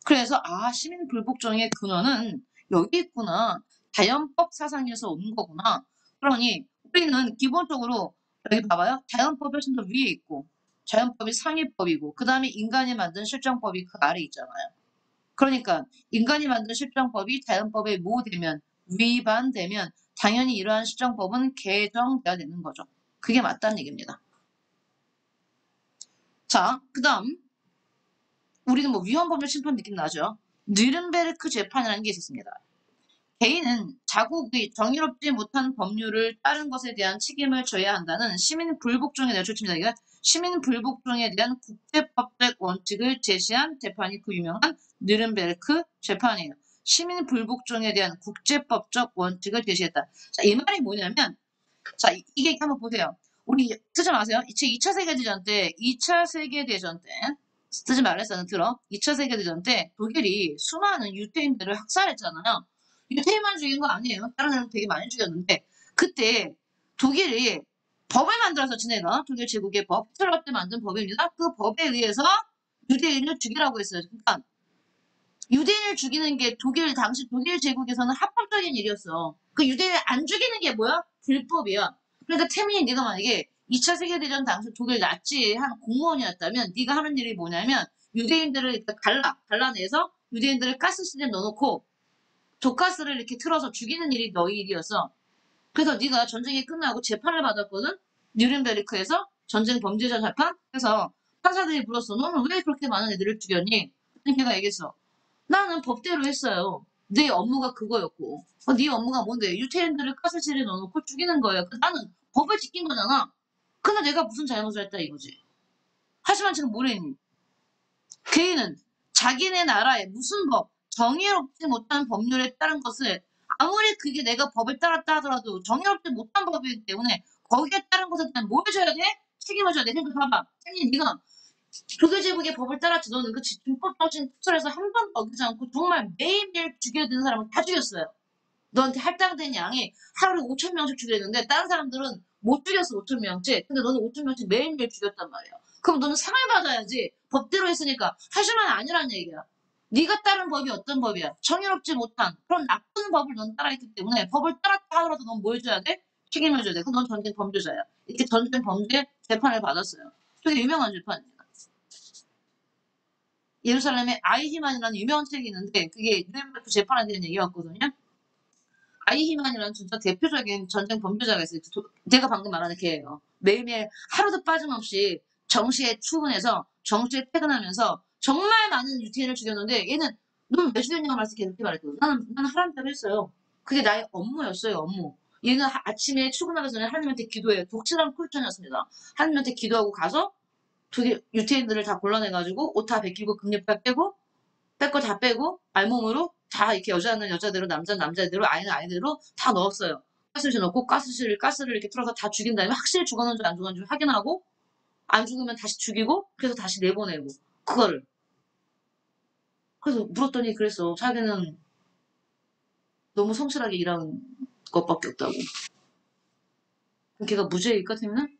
그래서 시민 불복종의 근원은 여기 있구나. 자연법 사상에서 온 거구나. 그러니 우리는 기본적으로 여기 봐봐요. 자연법이 훨씬 더 위에 있고 자연법이 상위법이고 그 다음에 인간이 만든 실정법이 그 아래 있잖아요. 그러니까 인간이 만든 실정법이 자연법에 모되면 위반되면 당연히 이러한 실정법은 개정돼야 되는 거죠. 그게 맞다는 얘기입니다. 자, 그 다음 우리는 뭐 위헌법률 심판 느낌 나죠. 뉘른베르크 재판이라는 게 있었습니다. 개인은 자국의 정의롭지 못한 법률을 따른 것에 대한 책임을 져야 한다는 시민 불복종에 대한 조치입니다. 이게 시민 불복종에 대한 국제법적 원칙을 제시한 재판이 그 유명한 뉘른베르크 재판이에요. 시민 불복종에 대한 국제법적 원칙을 제시했다. 자, 이 말이 뭐냐면, 자, 이게 한번 보세요. 우리 쓰지 마세요. 2차 세계대전 때, 2차 세계대전 때, 쓰지 말랬어요. 들어. 2차 세계대전 때 독일이 수많은 유태인들을 학살했잖아요. 유태인만 죽인 거 아니에요. 다른 사람 되게 많이 죽였는데 그때 독일이 법을 만들어서 지내가 독일 제국의 법, 히틀러 때 만든 법입니다. 그 법에 의해서 유대인을 죽이라고 했어요. 그러니까 유대인을 죽이는 게 당시 독일 제국에서는 합법적인 일이었어. 그 유대인을 안 죽이는 게 뭐야? 불법이야. 그러니까 태민이 네가 만약에 2차 세계대전 당시 독일 나치 한 공무원이었다면 네가 하는 일이 뭐냐면 유대인들을 이렇게 갈라내서 유대인들을 가스실에 넣어놓고 독가스를 이렇게 틀어서 죽이는 일이 너희 일이었어. 그래서 네가 전쟁이 끝나고 재판을 받았거든? 뉴른베르크에서 전쟁 범죄자 재판? 해서 판사들이 물었어. 너는 왜 그렇게 많은 애들을 죽였니? 걔가 얘기했어. 나는 법대로 했어요. 내 업무가 그거였고. 네 업무가 뭔데? 유태인들을 가스실에 넣어놓고 죽이는 거예요. 나는 법을 지킨 거잖아. 근데 내가 무슨 잘못을 했다 이거지. 하지만 지금 뭐랬니? 개인은 자기네 나라의 무슨 법, 정의롭지 못한 법률에 따른 것을 아무리 그게 내가 법을 따랐다 하더라도 정의롭지 못한 법이기 때문에 거기에 따른 것에 대한 뭘 줘야 돼? 책임을 져야 돼. 그러니까 봐봐. 쌤님 네가 독일 제국의 법을 따랐지. 너는 그 준법정신 특설에서 한 번도 어기지 않고 정말 매일매일 죽여야 되는 사람을 다 죽였어요. 너한테 할당된 양이 하루에 5천 명씩 죽였는데 다른 사람들은 못 죽였어 5천 명씩. 근데 너는 5천 명씩 매일매일 죽였단 말이야. 그럼 너는 상을 받아야지. 법대로 했으니까. 하지만 아니란 얘기야. 네가 따른 법이 어떤 법이야? 정의롭지 못한 그런 나쁜 법을 넌 따라했기 때문에 법을 따랐다 하더라도 넌 뭐 해줘야 돼? 책임을 져야 돼. 그럼 넌 전쟁 범죄자야. 이렇게 전쟁 범죄 재판을 받았어요. 되게 유명한 재판입니다. 예루살렘에 아이히만이라는 유명한 책이 있는데 그게 뉴욕 재판에 대한 얘기였거든요. 아이히만이라는 진짜 대표적인 전쟁 범죄자가 있어요. 내가 방금 말하는 걔예요. 매일매일 하루도 빠짐없이 정시에 출근해서 정시에 퇴근하면서 정말 많은 유태인을 죽였는데 얘는 넌 왜 죽였냐고 말해서 이렇게 말했거든. 나는 하라는 했어요. 그게 나의 업무였어요, 업무. 얘는 아침에 출근하기 전에 하나님한테 기도해요. 독실한 크리스천이었습니다. 하나님한테 기도하고 가서 유태인들을 다 골라내가지고 옷 다 벗기고 금리빨 빼고 뺄 거 다 빼고 알몸으로 다 이렇게 여자는 여자대로 남자는 남자대로 아이는 아이대로 다 넣었어요. 가스실 넣고 가스를 이렇게 틀어서 다 죽인 다음에 확실히 죽었는지 안 죽었는지 확인하고 안 죽으면 다시 죽이고 그래서 다시 내보내고 그거를 그래서 물었더니 그랬어. 자기는 너무 성실하게 일한 것밖에 없다고. 걔가 무죄일까 태민은?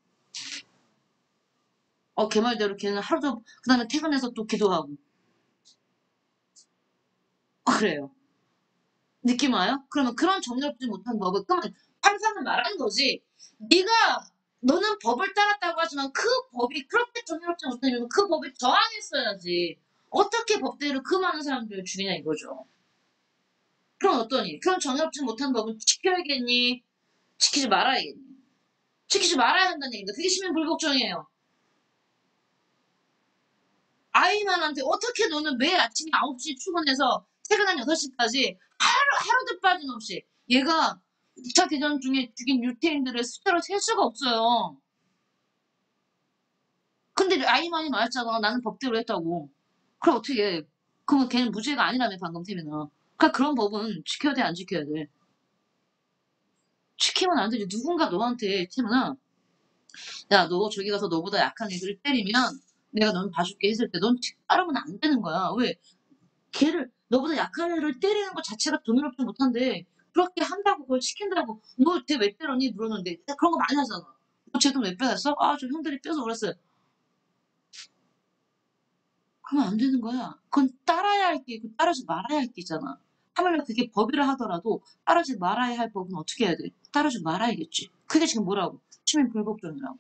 걔 말대로 걔는 하루도 그 다음에 퇴근해서 또 기도하고 그래요. 느낌 와요? 그러면 그런 정의롭지 못한 법을 그러면 판사는 말하는 거지. 네가 너는 법을 따랐다고 하지만 그 법이 그렇게 정의롭지 못하면 그 법에 저항했어야지. 어떻게 법대로 그 많은 사람들을 죽이냐 이거죠. 그럼 어떠니? 그런 정의롭지 못한 법은 지켜야겠니? 지키지 말아야겠니? 지키지 말아야 한다는 얘기입니다. 그게 시민불복종이에요. 아이만한테 어떻게 너는 매일 아침에 9시 출근해서 퇴근한 6시까지 하루도 빠짐없이 얘가 2차 대전 중에 죽인 유태인들의 숫자를 셀 수가 없어요. 근데 아이만이 말했잖아. 나는 법대로 했다고. 그럼 어떻게 해? 그러면 걔는 무죄가 아니라며 방금 태민아. 그러니까 그런 법은 지켜야 돼, 안 지켜야 돼? 지키면 안 되지. 누군가 너한테 태민아 야, 너 저기 가서 너보다 약한 애들을 때리면 내가 넌 봐줄게 했을 때 넌 따르면 안 되는 거야. 왜? 걔를 너보다 약한 애를 때리는 것 자체가 돈으로지 못한데 그렇게 한다고 그걸 시킨다고 너 걔 왜 때렸니 물었는데 그런 거 많이 하잖아. 너 쟤 돈 왜 빼갔어? 아, 저 형들이 빼서 그랬어요. 그러면 안 되는 거야. 그건 따라야 할 게 있고 따르지 말아야 할 게 있잖아. 하물며 그게 법이라 하더라도 따르지 말아야 할 법은 어떻게 해야 돼? 따르지 말아야겠지. 그게 지금 뭐라고? 시민불복종이라고.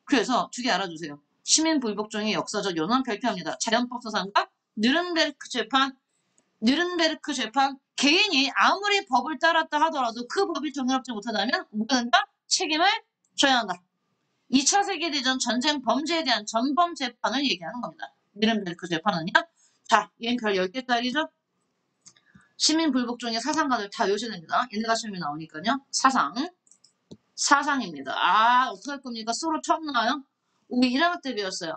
그래서 두 개 알아두세요. 시민불복종의 역사적 연원 발표합니다. 자연법사상과 느른베르크 재판, 개인이 아무리 법을 따랐다 하더라도 그 법이 정의롭지 못하다면 뭐가 된다? 책임을 져야 한다. 2차 세계대전 전쟁 범죄에 대한 전범 재판을 얘기하는 겁니다. 느른베르크 재판은요. 자, 얘는 별 10개짜리죠? 시민불복종의 사상가들 다 외우셔야 됩니다. 얘네가 시험이 나오니까요. 사상입니다. 아, 어떡할 겁니까? 소로 처음 나와요? 우리 1학년 때 배웠어요.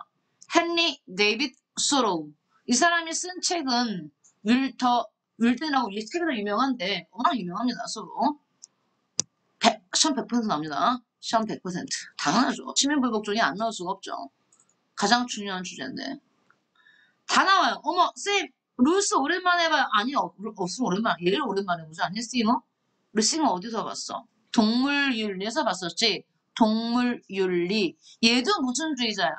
헨리 데이빗 소로우. 이 사람이 쓴 책은 윌든이라고 이 책이 더 유명한데 워낙 유명합니다. 소로. 시험 100% 나옵니다. 시험 100%. 당연하죠. 시민불복종이 안 나올 수가 없죠. 가장 중요한 주제인데. 다 나와요. 어머, 쌤, 루스 오랜만에 봐요. 아니요, 없으면 오랜만에. 얘를 오랜만에 보지 않니, 싱어? 우리 싱어 어디서 봤어? 동물윤리에서 봤었지. 동물윤리. 얘도 무슨 주의자야?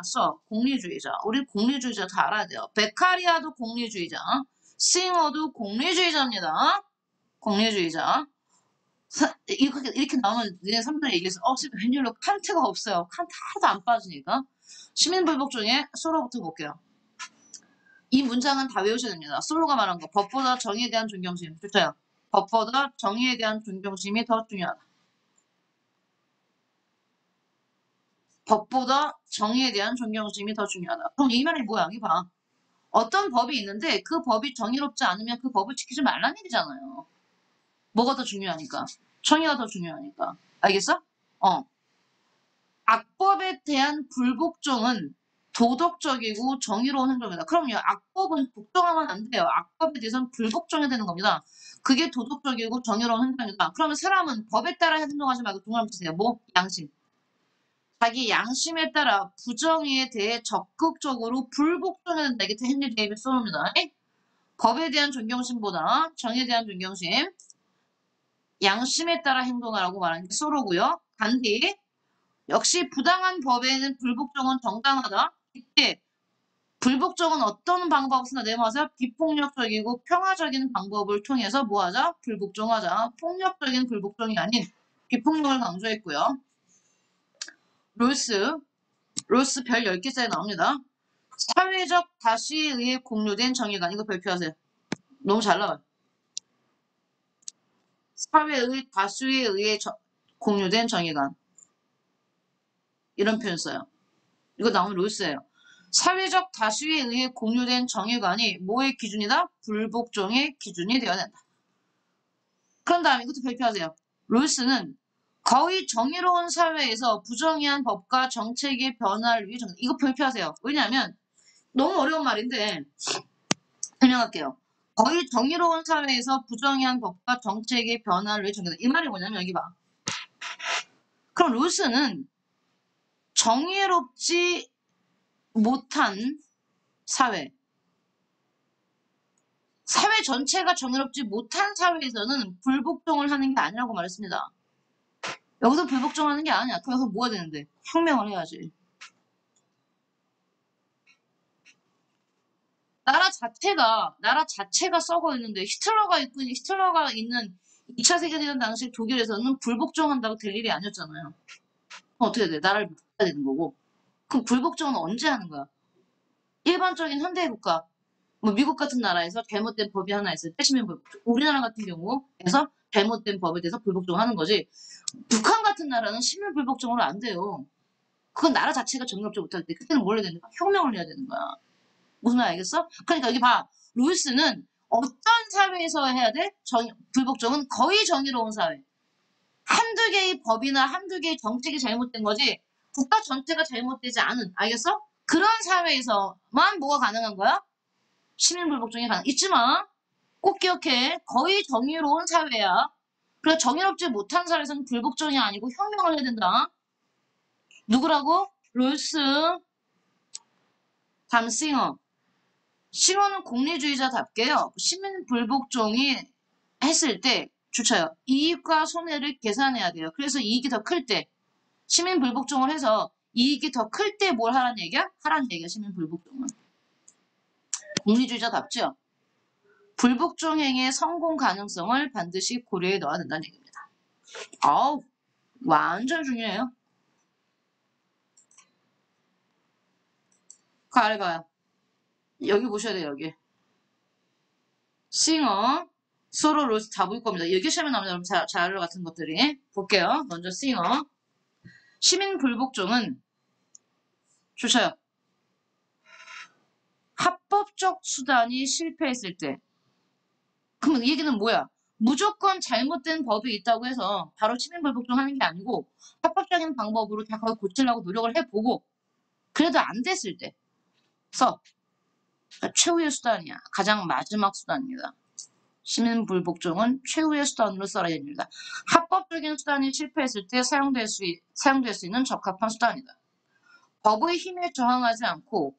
공리주의자. 우리 공리주의자 다 알아야 돼요. 베카리아도 공리주의자. 싱어도 공리주의자입니다. 공리주의자. 이렇게 나오면 니네 사람들이 얘기해서 웬일로 칸트가 없어요. 칸트 하나도 안 빠지니까. 시민불복 중에 솔로부터 볼게요. 이 문장은 다 외우셔야 됩니다. 솔로가 말한 거. 법보다 정의에 대한 존경심. 좋죠? 법보다 정의에 대한 존경심이 더 중요하다. 법보다 정의에 대한 존경심이 더 중요하다. 그럼 이 말이 뭐야? 여기 봐. 어떤 법이 있는데 그 법이 정의롭지 않으면 그 법을 지키지 말라는 얘기잖아요. 뭐가 더 중요하니까? 정의가 더 중요하니까. 알겠어? 악법에 대한 불복종은 도덕적이고 정의로운 행동이다. 그럼요. 악법은 복종하면 안 돼요. 악법에 대해서는 불복종해야 되는 겁니다. 그게 도덕적이고 정의로운 행동이다. 그러면 사람은 법에 따라 행동하지 말고 동그라미 치세요. 뭐? 양심. 자기 양심에 따라 부정의에 대해 적극적으로 불복종해야 된다. 이게 헨리 데이비드 소로입니다. 법에 대한 존경심보다 정의에 대한 존경심, 양심에 따라 행동하라고 말하는 게 소로고요. 간디, 역시 부당한 법에는 불복종은 정당하다. 이때 불복종은 어떤 방법을 쓰나 내마서 비폭력적이고 평화적인 방법을 통해서 뭐하자? 불복종하자. 폭력적인 불복종이 아닌 비폭력을 강조했고요. 롤스 별 10개짜리 나옵니다. 사회적 다수에 의해 공유된 정의관. 이거 발표하세요. 너무 잘 나와요. 사회의 다수에 의해 공유된 정의관. 이런 표현 써요. 이거 나오면 롤스예요. 사회적 다수에 의해 공유된 정의관이 뭐의 기준이다? 불복종의 기준이 되어야 된다. 그런 다음에 이것도 발표하세요. 롤스는 거의 정의로운 사회에서 부정의한 법과 정책의 변화를 위해 이거 발표하세요. 왜냐하면 너무 어려운 말인데 설명할게요. 거의 정의로운 사회에서 부정의한 법과 정책의 변화를 위해 정의다. 이 말이 뭐냐면 여기 봐. 그럼 롤스는 정의롭지 못한 사회 전체가 정의롭지 못한 사회에서는 불복종을 하는 게 아니라고 말했습니다. 여기서 불복종하는 게 아니야. 그래서 뭐가 되는데? 혁명을 해야지. 나라 자체가 썩어 있는데 히틀러가 있는 2차 세계대전 당시 독일에서는 불복종한다고 될 일이 아니었잖아요. 어떻게 돼? 나라를 바꿔야 되는 거고. 그럼 불복종은 언제 하는 거야? 일반적인 현대 국가, 뭐 미국 같은 나라에서 잘못된 법이 하나 있을 때 시민 불복종. 우리나라 같은 경우에서 잘못된 법에 대해서 불복종하는 거지. 북한 같은 나라는 시민 불복종으로 안 돼요. 그건 나라 자체가 정의롭지 못할 때 그때는 뭘 해야 되는 거야? 혁명을 해야 되는 거야. 무슨 말 알겠어? 그러니까 여기 봐. 루이스는 어떤 사회에서 해야 돼? 불복종은 거의 정의로운 사회. 한두 개의 법이나 한두 개의 정책이 잘못된 거지 국가 전체가 잘못되지 않은, 알겠어? 그런 사회에서만 뭐가 가능한 거야? 시민 불복종이 가능. 잊지 마. 꼭 기억해. 거의 정의로운 사회야. 그래 정의롭지 못한 사회에서는 불복종이 아니고 혁명을 해야 된다. 누구라고? 롤스, 담싱어. 싱어는 공리주의자답게요. 시민 불복종이 했을 때 주쳐요. 이익과 손해를 계산해야 돼요. 그래서 이익이 더 클 때, 시민 불복종을 해서 이익이 더 클 때 뭘 하라는 얘기야? 하라는 얘기야, 시민 불복종은. 공리주의자답죠? 불복종 행위의 성공 가능성을 반드시 고려해 넣어야 된다는 얘기입니다. 아우, 완전 중요해요. 그 아래 봐요. 여기 보셔야 돼요, 여기. 싱어, 서로 로스 다 보일 겁니다. 여기 시험에 나오는 여러분 자료 같은 것들이. 볼게요. 먼저 싱어. 시민 불복종은 주셔요. 합법적 수단이 실패했을 때. 그럼 이 얘기는 뭐야? 무조건 잘못된 법이 있다고 해서 바로 시민 불복종 하는 게 아니고 합법적인 방법으로 다 그걸 고치려고 노력을 해보고 그래도 안 됐을 때 써. 최후의 수단이야. 가장 마지막 수단입니다. 시민 불복종은 최후의 수단으로 써야 됩니다. 합법적인 수단이 실패했을 때 사용될 수 있는 적합한 수단이다. 법의 힘에 저항하지 않고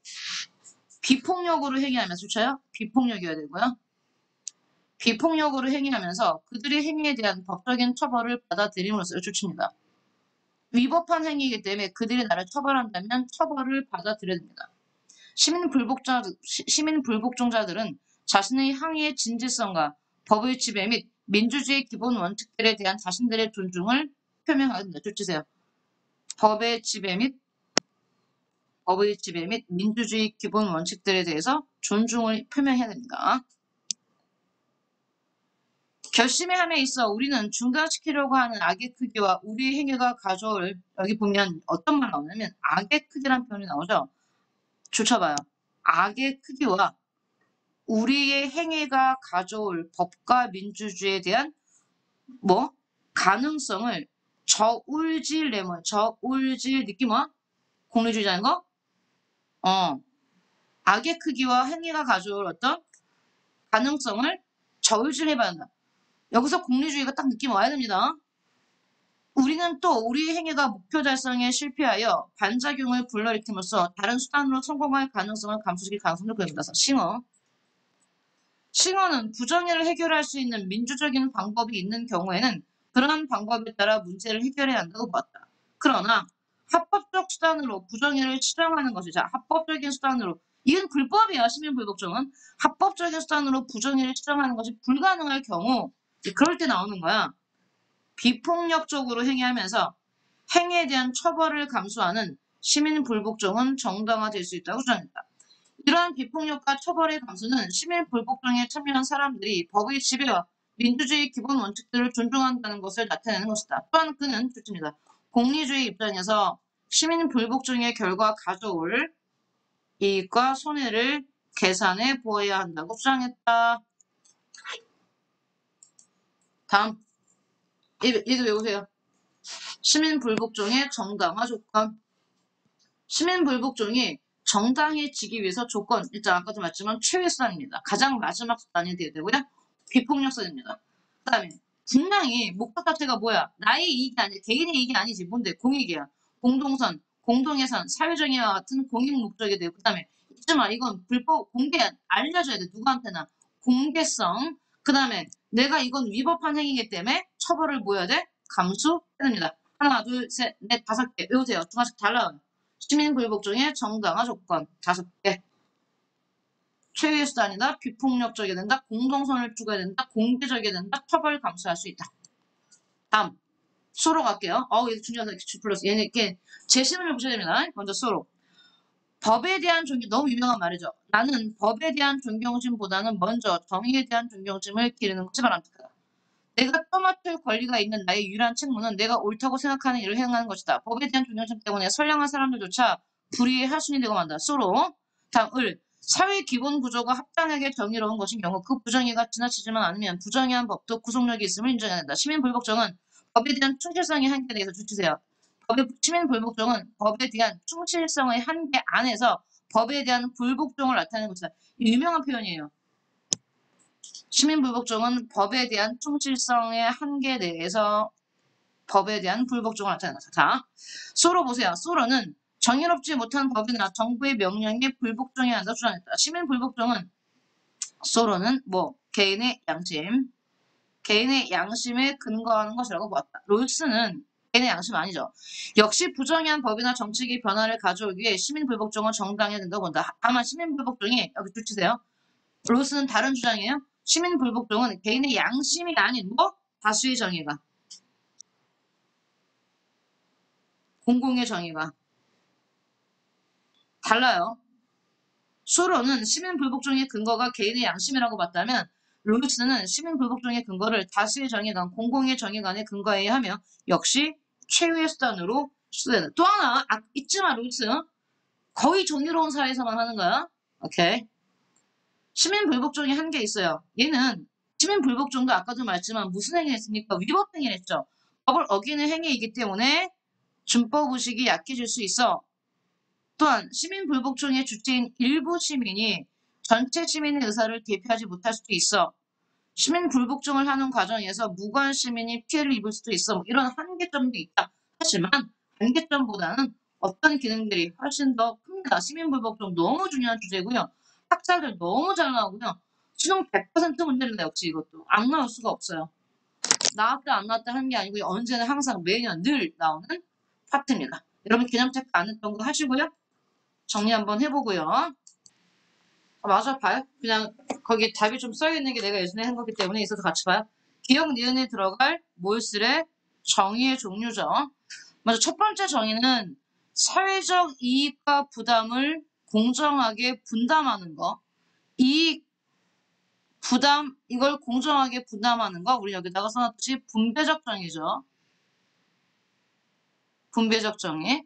비폭력으로 행위하면서 좋죠? 비폭력이어야 되고요. 비폭력으로 행위하면서 그들의 행위에 대한 법적인 처벌을 받아들임으로써 좋습니다. 위법한 행위이기 때문에 그들이 나를 처벌한다면 처벌을 받아들여야 됩니다. 시민 불복종자들은 자신의 항의의 진실성과 법의 지배 및 민주주의 기본 원칙들에 대한 자신들의 존중을 표명하게 됩니다. 쫓으세요. 법의 지배 및 민주주의 기본 원칙들에 대해서 존중을 표명해야 됩니다. 결심의 함에 있어 우리는 중단시키려고 하는 악의 크기와 우리의 행위가 가져올, 여기 보면 어떤 말 나오냐면 악의 크기란 표현이 나오죠. 조쳐봐요. 악의 크기와 우리의 행위가 가져올 법과 민주주의에 대한 가능성을 저울질 느낌은 공리주의자인 거? 악의 크기와 행위가 가져올 어떤 가능성을 저울질 해봐야 한다. 여기서 공리주의가 딱 느낌 와야 됩니다. 우리는 또 우리의 행위가 목표 달성에 실패하여 반작용을 불러일으킴으로써 다른 수단으로 성공할 가능성을 감소시킬 가능성을 보입니다. 싱어는 부정의를 해결할 수 있는 민주적인 방법이 있는 경우에는 그러한 방법에 따라 문제를 해결해야 한다고 보았다. 그러나 합법적 수단으로 부정의를 치정하는 것이, 합법적인 수단으로, 이건 불법이야. 시민불복종은 합법적인 수단으로 부정의를 치정하는 것이 불가능할 경우 그럴 때 나오는 거야. 비폭력적으로 행위하면서 행위에 대한 처벌을 감수하는 시민불복종은 정당화될 수 있다고 주장했다. 이러한 비폭력과 처벌의 감수는 시민불복종에 참여한 사람들이 법의 지배와 민주주의 기본 원칙들을 존중한다는 것을 나타내는 것이다. 또한 그는 좋습니다. 공리주의 입장에서 시민불복종의 결과 가져올 이익과 손해를 계산해 보아야 한다고 주장했다. 다음. 얘도 외우세요. 시민불복종의 정당화 조건. 시민불복종이 정당해지기 위해서 조건, 일단 아까도 말했지만 최후의 수단입니다. 가장 마지막 수단이 되어야 되고요. 비폭력성입니다. 그 다음에 분명히 목적 자체가 뭐야? 나의 이익이 아니야. 개인의 이익이 아니지. 뭔데? 공익이야. 공동선, 공동예산, 사회정의와 같은 공익 목적이 되고, 그 다음에 잊지 마. 이건 불법, 공개, 알려줘야 돼. 누구한테나. 공개성. 그 다음에 내가 이건 위법한 행위이기 때문에 처벌을 뭐 해야 돼? 감수해야 됩니다. 하나, 둘, 셋, 넷, 5개. 외우세요. 두 가지씩 달라요. 시민불복종의 정당화 조건 5개. 최후의 수단이다. 비폭력적이 된다. 공동선을 두어야 된다. 공개적이 된다. 처벌 감수할 수 있다. 다음. 수로 갈게요. 얘 중요하다. 플러스. 얘는 이렇게 제시문을 보셔야 됩니다. 먼저 수로. 법에 대한 존경, 너무 유명한 말이죠. 나는 법에 대한 존경심보다는 먼저 정의에 대한 존경심을 기르는 것이 바람직하다. 내가 떠맡을 권리가 있는 나의 유일한 책무는 내가 옳다고 생각하는 일을 행하는 것이다. 법에 대한 존경심 때문에 선량한 사람들조차 불의의 하순이 되고 만다. 수로. 다음 을. 사회 기본 구조가 합당하게 정의로운 것인 경우 그 부정의가 지나치지만 않으면 부정의한 법도 구속력이 있음을 인정해야 된다. 시민불복종은 법에 대한 충실성의 한계에 대해서 주치세요. 시민불복종은 법에 대한 충실성의 한계 안에서 법에 대한 불복종을 나타내는 것이다. 유명한 표현이에요. 시민불복종은 법에 대한 충실성의 한계 내에서 법에 대한 불복종을 나타낸다. 자, 수로 보세요. 수로는 정의롭지 못한 법이나 정부의 명령에 불복종해야 한다 주장했다. 시민불복종은 수로는 개인의 양심에 근거하는 것이라고 보았다. 롤스는 개인의 양심 아니죠. 역시 부정의한 법이나 정책의 변화를 가져오기 위해 시민불복종은 정당해야 된다고 본다. 다만 시민불복종이 여기 줄치세요. 롤스는 다른 주장이에요. 시민불복종은 개인의 양심이 아닌 다수의 정의가. 공공의 정의가. 달라요. 수로는 시민불복종의 근거가 개인의 양심이라고 봤다면 롤스는 시민불복종의 근거를 다수의 정의관, 공공의 정의관에 근거해야 하며 역시 최후의 수단으로 수단다. 또 하나 잊지 마 롤스. 거의 정의로운 사회에서만 하는 거야. 오케이. 시민불복종이 한계 있어요. 얘는 시민불복종도 아까도 말했지만 무슨 행위를 했습니까? 위법 행위를 했죠. 법을 어기는 행위이기 때문에 준법의식이 약해질 수 있어. 또한 시민불복종의 주체인 일부 시민이 전체 시민의 의사를 대표하지 못할 수도 있어. 시민불복종을 하는 과정에서 무고한 시민이 피해를 입을 수도 있어. 이런 한계점도 있다. 하지만 한계점보다는 어떤 기능들이 훨씬 더 큽니다. 시민불복종 너무 중요한 주제고요. 학자들 너무 잘 나오고요. 수능 100% 문제입니다. 역시 이것도. 안 나올 수가 없어요. 나왔다 안 나왔다 하는 게 아니고 언제나 항상 매년 늘 나오는 파트입니다. 여러분 개념책 안 했던 거 하시고요. 정리 한번 해보고요. 맞아 봐요. 그냥 거기 답이 좀 써있는 게 내가 예전에 한 거기 때문에 있어서 같이 봐요. 기억 니은에 들어갈 모일술의 정의의 종류죠. 먼저 첫 번째 정의는 사회적 이익과 부담을 공정하게 분담하는 거. 이익, 부담, 이걸 공정하게 분담하는 거. 우리 여기다가 써놨듯이 분배적 정의죠. 분배적 정의.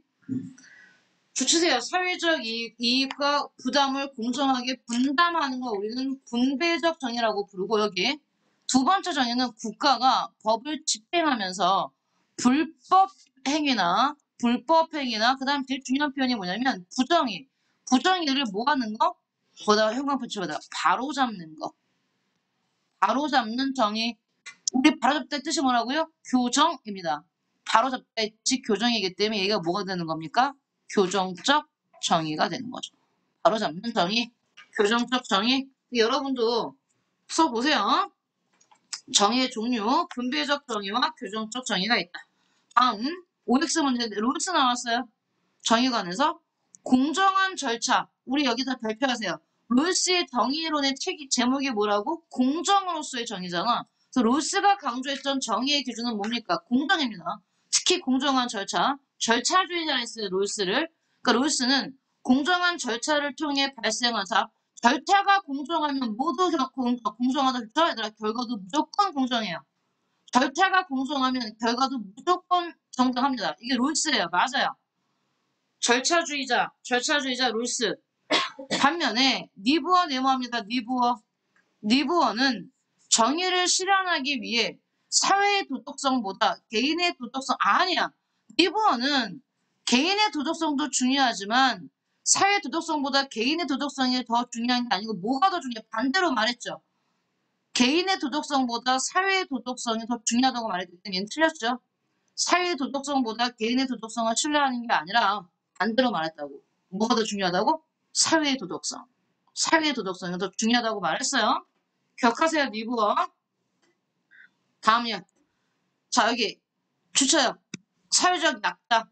주치세요. 사회적 이익과 부담을 공정하게 분담하는 거 우리는 분배적 정의라고 부르고 여기 두 번째 정의는 국가가 법을 집행하면서 불법 행위나 그 다음 제일 중요한 표현이 뭐냐면 부정의를 뭐 하는 거? 보다 형광펜치보다 바로잡는 거. 바로잡는 정의. 우리 바로잡다의 뜻이 뭐라고요? 교정입니다. 바로잡다의 뜻이 교정이기 때문에 얘가 뭐가 되는 겁니까? 교정적 정의가 되는 거죠. 바로잡는 정의, 교정적 정의. 여러분도 써보세요. 정의의 종류, 분배적 정의와 교정적 정의가 있다. 다음, OX 문제인데 롤스 나왔어요. 정의관에서 공정한 절차. 우리 여기다 발표하세요. 롤스의 정의론의 제목이 뭐라고? 공정으로서의 정의잖아. 그래서 롤스가 강조했던 정의의 기준은 뭡니까? 공정입니다. 특히 공정한 절차. 절차주의자 했어요, 롤스를. 그러니까 롤스는 공정한 절차를 통해 발생한 절차가 공정하면 모두 공정하다 그랬죠? 얘들아, 결과도 무조건 공정해요. 절차가 공정하면 결과도 무조건 정당합니다. 이게 롤스예요. 맞아요. 절차주의자 롤스. 반면에 니부어 네모합니다. 니부어는 정의를 실현하기 위해 사회의 도덕성보다 개인의 도덕성 아니야. 니부어는 개인의 도덕성도 중요하지만 사회 도덕성보다 개인의 도덕성이 더 중요한 게 아니고 뭐가 더 중요해? 반대로 말했죠. 개인의 도덕성보다 사회의 도덕성이 더 중요하다고 말했기 때문에 얘는 틀렸죠. 사회의 도덕성보다 개인의 도덕성을 신뢰하는 게 아니라 반대로 말했다고. 뭐가 더 중요하다고? 사회의 도덕성. 사회의 도덕성이 더 중요하다고 말했어요. 기억하세요, 니부어. 다음이요. 자, 여기 주차요. 사회적 약자.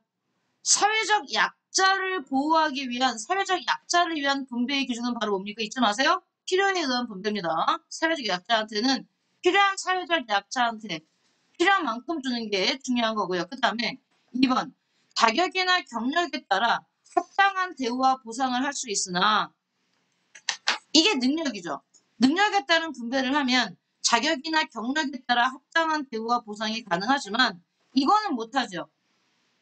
사회적 약자를 보호하기 위한, 사회적 약자를 위한 분배의 기준은 바로 뭡니까? 잊지 마세요. 필요에 의한 분배입니다. 사회적 약자한테는 필요한 사회적 약자한테 필요한 만큼 주는 게 중요한 거고요. 그 다음에 2번. 자격이나 경력에 따라 합당한 대우와 보상을 할 수 있으나 이게 능력이죠. 능력에 따른 분배를 하면 자격이나 경력에 따라 합당한 대우와 보상이 가능하지만 이거는 못하죠.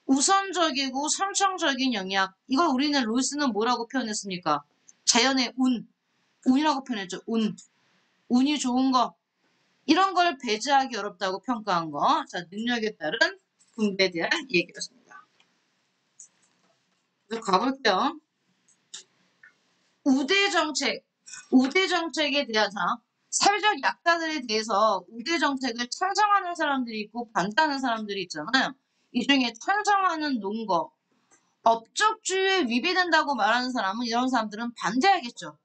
우선적이고 선천적인 영향. 이걸 우리는 롤스는 뭐라고 표현했습니까? 자연의 운. 운이라고 표현했죠. 운. 운이 좋은 거. 이런 걸 배제하기 어렵다고 평가한 거. 자, 능력에 따른 분배에 대한 얘기였습니다. 그래서 가볼게요. 우대정책. 우대정책에 대한 사회적 약자들에 대해서 우대정책을 찬성하는 사람들이 있고 반대하는 사람들이 있잖아요. 이 중에 찬성하는 논거, 업적주의에 위배된다고 말하는 사람은 이런 사람들은 반대하겠죠.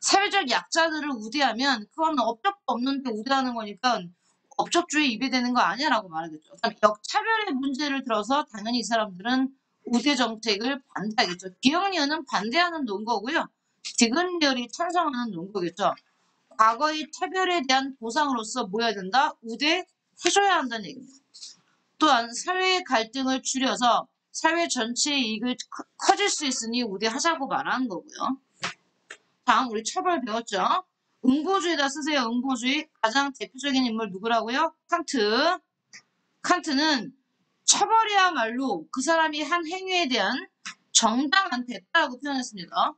사회적 약자들을 우대하면 그건 업적도 없는데 우대하는 거니까 업적주의에 위배되는 거 아니야라고 말하겠죠. 그다음에 역차별의 문제를 들어서 당연히 이 사람들은 우대 정책을 반대하겠죠. 기억리언은 반대하는 논거고요. 디귿리얼이 찬성하는 논거겠죠. 과거의 차별에 대한 보상으로서 뭐 해야 된다? 우대해줘야 한다는 얘기입니다. 또한 사회의 갈등을 줄여서 사회 전체의 이익을 커질 수 있으니 우대하자고 말하는 거고요. 다음 우리 처벌 배웠죠? 응보주의다 쓰세요. 응보주의. 가장 대표적인 인물 누구라고요? 칸트. 칸트는 처벌이야말로 그 사람이 한 행위에 대한 정당한 대가라고 표현했습니다.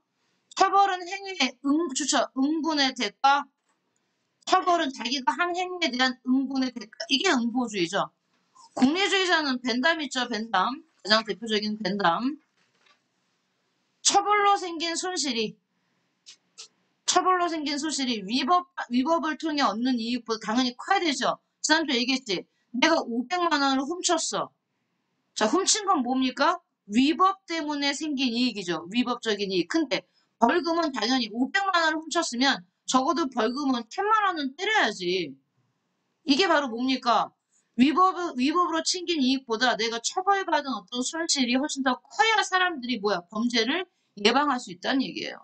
처벌은 행위의 응분의 대가. 처벌은 자기가 한 행위에 대한 응분의 대가. 이게 응보주의죠. 공리주의자는 벤담 있죠. 벤담. 가장 대표적인 벤담. 처벌로 생긴 손실이 위법을 통해 얻는 이익보다 당연히 커야 되죠. 지난주에 얘기했지. 내가 500만 원을 훔쳤어. 자, 훔친 건 뭡니까? 위법 때문에 생긴 이익이죠. 위법적인 이익. 근데 벌금은 당연히 500만 원을 훔쳤으면 적어도 벌금은 1000만 원은 때려야지. 이게 바로 뭡니까? 위법으로 챙긴 이익보다 내가 처벌받은 어떤 손실이 훨씬 더 커야 사람들이 범죄를 예방할 수 있다는 얘기예요.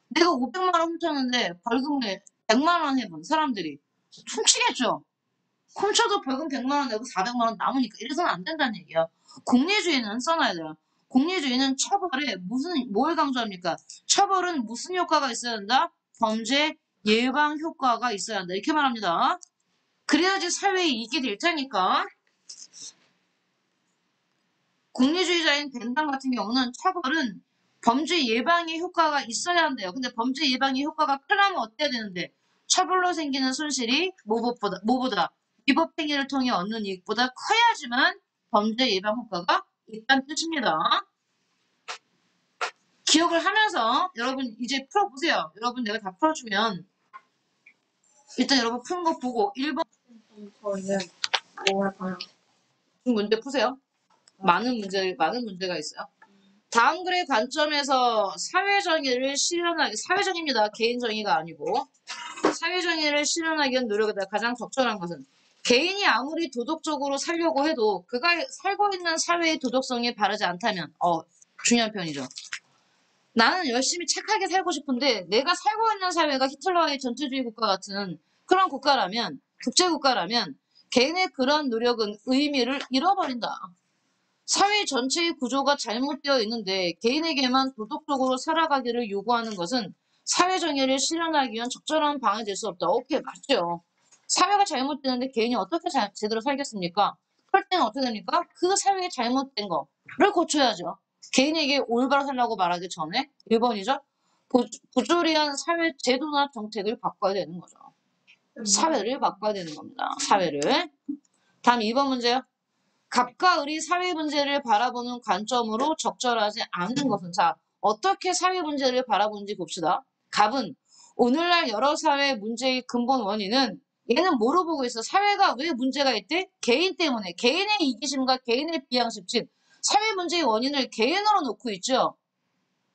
내가 500만 원 훔쳤는데 벌금을 100만 원 해본 사람들이 훔치겠죠. 훔쳐도 벌금 100만 원 내고 400만 원 남으니까 이래서는 안 된다는 얘기야. 공리주의는 써놔야 돼요. 공리주의는 처벌에 뭘 강조합니까? 처벌은 무슨 효과가 있어야 한다? 범죄 예방 효과가 있어야 한다. 이렇게 말합니다. 그래야지 사회에 이익이 될 테니까. 공리주의자인 벤담 같은 경우는 처벌은 범죄 예방의 효과가 있어야 한대요. 근데 범죄 예방의 효과가 크려면 어때야 되는데 처벌로 생기는 손실이 뭐보다 위법 행위를 통해 얻는 이익보다 커야지만 범죄 예방 효과가 있다는 뜻입니다. 기억을 하면서 여러분 이제 풀어보세요. 여러분 내가 다 풀어주면 일단 여러분 푸는 거 보고 1번 저희는 뭐 할까요? 문제 푸세요. 많은 문제가 있어요. 다음 글의 관점에서 사회정의를 실현하기, 사회정의입니다. 개인정의가 아니고. 사회정의를 실현하기 위한 노력이다. 가장 적절한 것은 개인이 아무리 도덕적으로 살려고 해도 그가 살고 있는 사회의 도덕성이 바르지 않다면 중요한 편이죠. 나는 열심히 착하게 살고 싶은데 내가 살고 있는 사회가 히틀러의 전체주의 국가 같은 그런 국가라면 독재국가라면 개인의 그런 노력은 의미를 잃어버린다. 사회 전체의 구조가 잘못되어 있는데 개인에게만 도덕적으로 살아가기를 요구하는 것은 사회정의를 실현하기 위한 적절한 방안이 될 수 없다. 오케이, 맞죠. 사회가 잘못되는데 개인이 어떻게 제대로 살겠습니까? 그럴 때는 어떻게 됩니까? 그 사회의 잘못된 거를 고쳐야죠. 개인에게 올바로 살라고 말하기 전에 1번이죠. 부조리한 사회 제도나 정책을 바꿔야 되는 거죠. 사회를 바꿔야 되는 겁니다. 사회를. 다음 2번 문제요. 갑과 을이 사회 문제를 바라보는 관점으로 적절하지 않은 것은 자 어떻게 사회 문제를 바라보는지 봅시다. 갑은 오늘날 여러 사회 문제의 근본 원인은 얘는 뭐로 보고 있어? 사회가 왜 문제가 있대? 개인 때문에 개인의 이기심과 개인의 비양심 즉 사회 문제의 원인을 개인으로 놓고 있죠.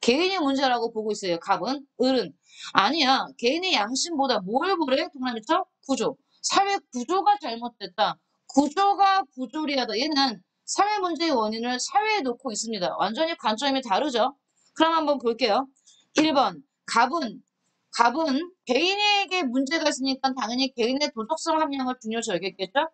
개인이 문제라고 보고 있어요. 갑은. 을은 아니야. 개인의 양심보다 뭘 보래? 동남이죠? 구조. 사회 구조가 잘못됐다. 구조가 부조리하다. 얘는 사회 문제의 원인을 사회에 놓고 있습니다. 완전히 관점이 다르죠? 그럼 한번 볼게요. 1번. 갑은 개인에게 문제가 있으니까 당연히 개인의 도덕성 함량을 중요시 여겼겠죠?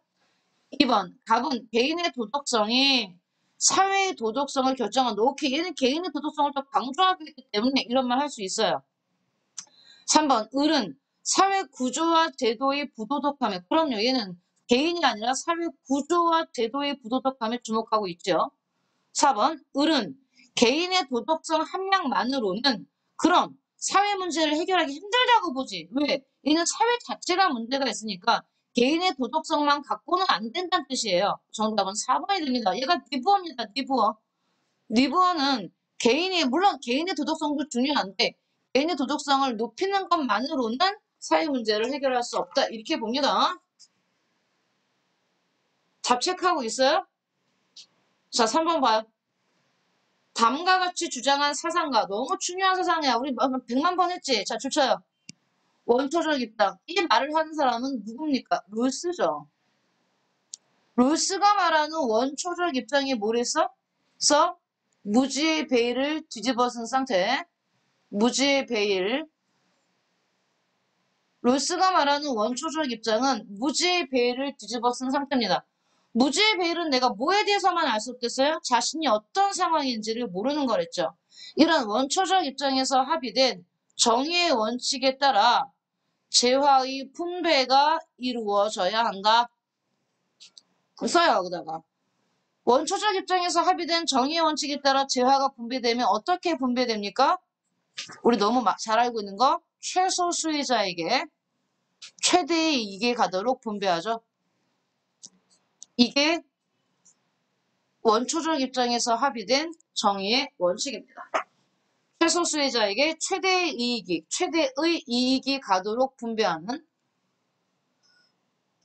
2번. 갑은 개인의 도덕성이 사회의 도덕성을 결정한다. 오케이. 얘는 개인의 도덕성을 더 강조하기 때문에 이런 말 할 수 있어요. 3번. 을은 사회 구조와 제도의 부도덕함에 그럼요. 얘는 개인이 아니라 사회 구조와 제도의 부도덕함에 주목하고 있죠. 4번. 을은 개인의 도덕성 함량만으로는 그럼 사회 문제를 해결하기 힘들다고 보지. 왜? 얘는 사회 자체가 문제가 있으니까 개인의 도덕성만 갖고는 안 된다는 뜻이에요. 정답은 4번이 됩니다. 얘가 니부어입니다. 니부어. 니부어는 물론 개인의 도덕성도 중요한데 개인의 도덕성을 높이는 것만으로는 사회 문제를 해결할 수 없다. 이렇게 봅니다. 잡책하고 있어요? 자, 3번 봐요. 다음과 같이 주장한 사상가. 너무 중요한 사상이야. 우리 100만 번 했지? 자, 줄쳐요. 원초적 입장. 이 말을 하는 사람은 누굽니까? 롤스죠. 롤스가 말하는 원초적 입장이 뭐랬어? 무지의 베일을 뒤집어 쓴 상태. 무지의 베일. 롤스가 말하는 원초적 입장은 무지의 베일을 뒤집어 쓴 상태입니다. 무지의 베일은 내가 뭐에 대해서만 알 수 없겠어요? 자신이 어떤 상황인지를 모르는 거랬죠. 이런 원초적 입장에서 합의된 정의의 원칙에 따라 재화의 분배가 이루어져야 한다. 써요, 여기다가. 원초적 입장에서 합의된 정의의 원칙에 따라 재화가 분배되면 어떻게 분배됩니까? 우리 너무 잘 알고 있는 거 최소 수혜자에게 최대의 이익이 가도록 분배하죠. 이게 원초적 입장에서 합의된 정의의 원칙입니다. 최소 수혜자에게 최대의 이익이 가도록 분배하는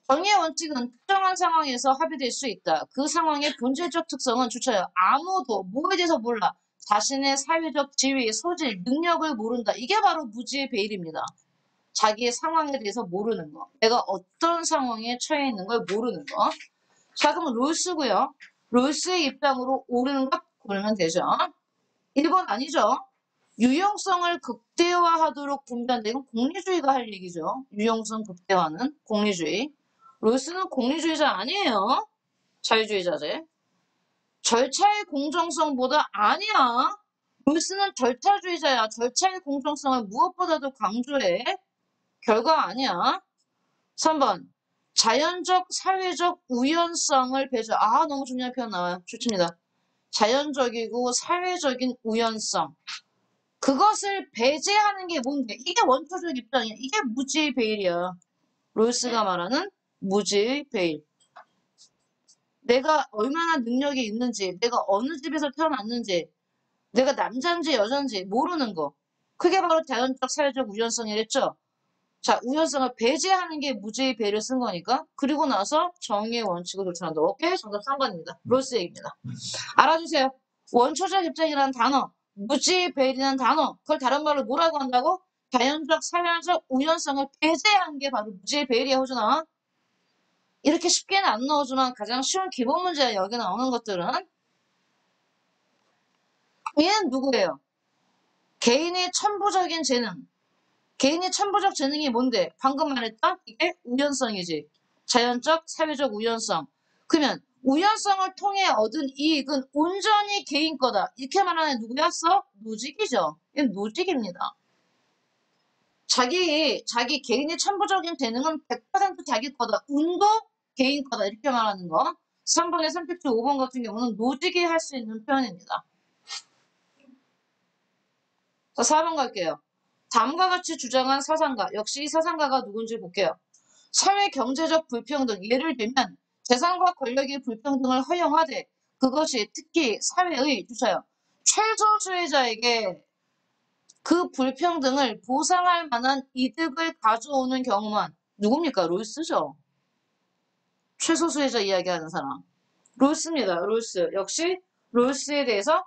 정의의 원칙은 특정한 상황에서 합의될 수 있다. 그 상황의 본질적 특성은 주쳐요. 아무도 뭐에 대해서 몰라. 자신의 사회적 지위, 소질, 능력을 모른다. 이게 바로 무지의 베일입니다. 자기의 상황에 대해서 모르는 거. 내가 어떤 상황에 처해 있는 걸 모르는 거. 자, 그럼 롤스고요. 롤스의 입장으로 옳은 것 고르면 되죠. 1번 아니죠. 유용성을 극대화하도록 분배한다. 이건 공리주의가 할 얘기죠. 유용성 극대화는 공리주의. 롤스는 공리주의자 아니에요. 자유주의자제. 절차의 공정성보다 아니야. 롤스는 절차주의자야. 절차의 공정성을 무엇보다도 강조해. 결과 아니야. 3번. 자연적, 사회적 우연성을 배제. 너무 중요한 표현 나와요. 좋습니다. 자연적이고 사회적인 우연성. 그것을 배제하는 게 뭔데? 이게 원초적 입장이야. 이게 무지의 베일이야. 롤스가 말하는 무지의 베일. 내가 얼마나 능력이 있는지, 내가 어느 집에서 태어났는지, 내가 남자인지 여자인지 모르는 거. 그게 바로 자연적, 사회적 우연성이랬죠. 자, 우연성을 배제하는 게 무지의 베일을 쓴 거니까. 그리고 나서 정의의 원칙을 도출한다. 오케이? 정답 3번입니다. 롤스 얘기입니다. 알아주세요. 원초적 입장이라는 단어, 무지의 베일이라는 단어, 그걸 다른 말로 뭐라고 한다고? 자연적, 사회적 우연성을 배제한 게 바로 무지의 베일이야, 호준아. 이렇게 쉽게는 안 나오지만 가장 쉬운 기본 문제야, 여기 나오는 것들은. 얘는 누구예요? 개인의 천부적인 재능. 개인의 천부적 재능이 뭔데? 방금 말했다? 이게 우연성이지. 자연적, 사회적 우연성. 그러면 우연성을 통해 얻은 이익은 온전히 개인 거다. 이렇게 말하는 누구였어? 노직이죠. 이건 노직입니다. 자기 개인의 천부적인 재능은 100% 자기 거다. 운도 개인 거다. 이렇게 말하는 거. 3번의 선택지 5번 같은 경우는 노직이 할 수 있는 표현입니다. 자, 4번 갈게요. 다음과 같이 주장한 사상가, 역시 이 사상가가 누군지 볼게요. 사회 경제적 불평등, 예를 들면 재산과 권력의 불평등을 허용하되 그것이 특히 사회의 주차요. 최소수혜자에게 그 불평등을 보상할 만한 이득을 가져오는 경우만 누굽니까? 롤스죠. 최소수혜자 이야기하는 사람. 롤스입니다. 롤스. 역시 롤스에 대해서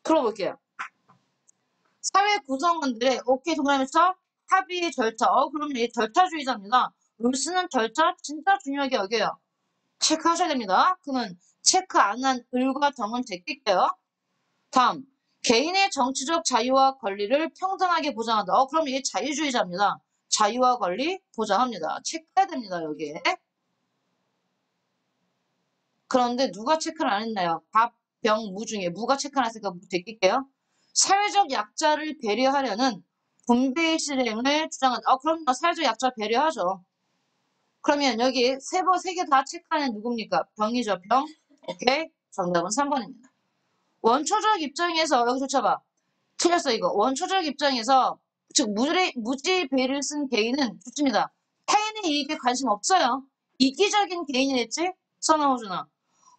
풀어볼게요. 사회 구성원들의 오케이 동그라미쳐 합의 절차. 그럼 이게 절차주의자입니다. 롤스는 절차 진짜 중요하게 여겨요. 체크하셔야 됩니다. 그러면 체크 안 한 을과 정은 제낄게요. 다음, 개인의 정치적 자유와 권리를 평등하게 보장한다. 그럼 이게 자유주의자입니다. 자유와 권리 보장합니다. 체크해야 됩니다. 여기에. 그런데 누가 체크를 안 했나요? 밥, 병, 무 중에 무가 체크 안 했으니까 무 제낄게요. 사회적 약자를 배려하려는 분배의 실행을 주장한다. 그럼 사회적 약자 배려하죠. 그러면 여기 세 개 다 체크하는 누굽니까? 병이죠. 병. 오케이. 정답은 3번입니다. 원초적 입장에서 여기서 쳐봐. 틀렸어 이거. 원초적 입장에서 즉 무지배를 쓴 개인은 좋습니다. 타인의 이익에 관심 없어요. 이기적인 개인이랬지? 선호준아.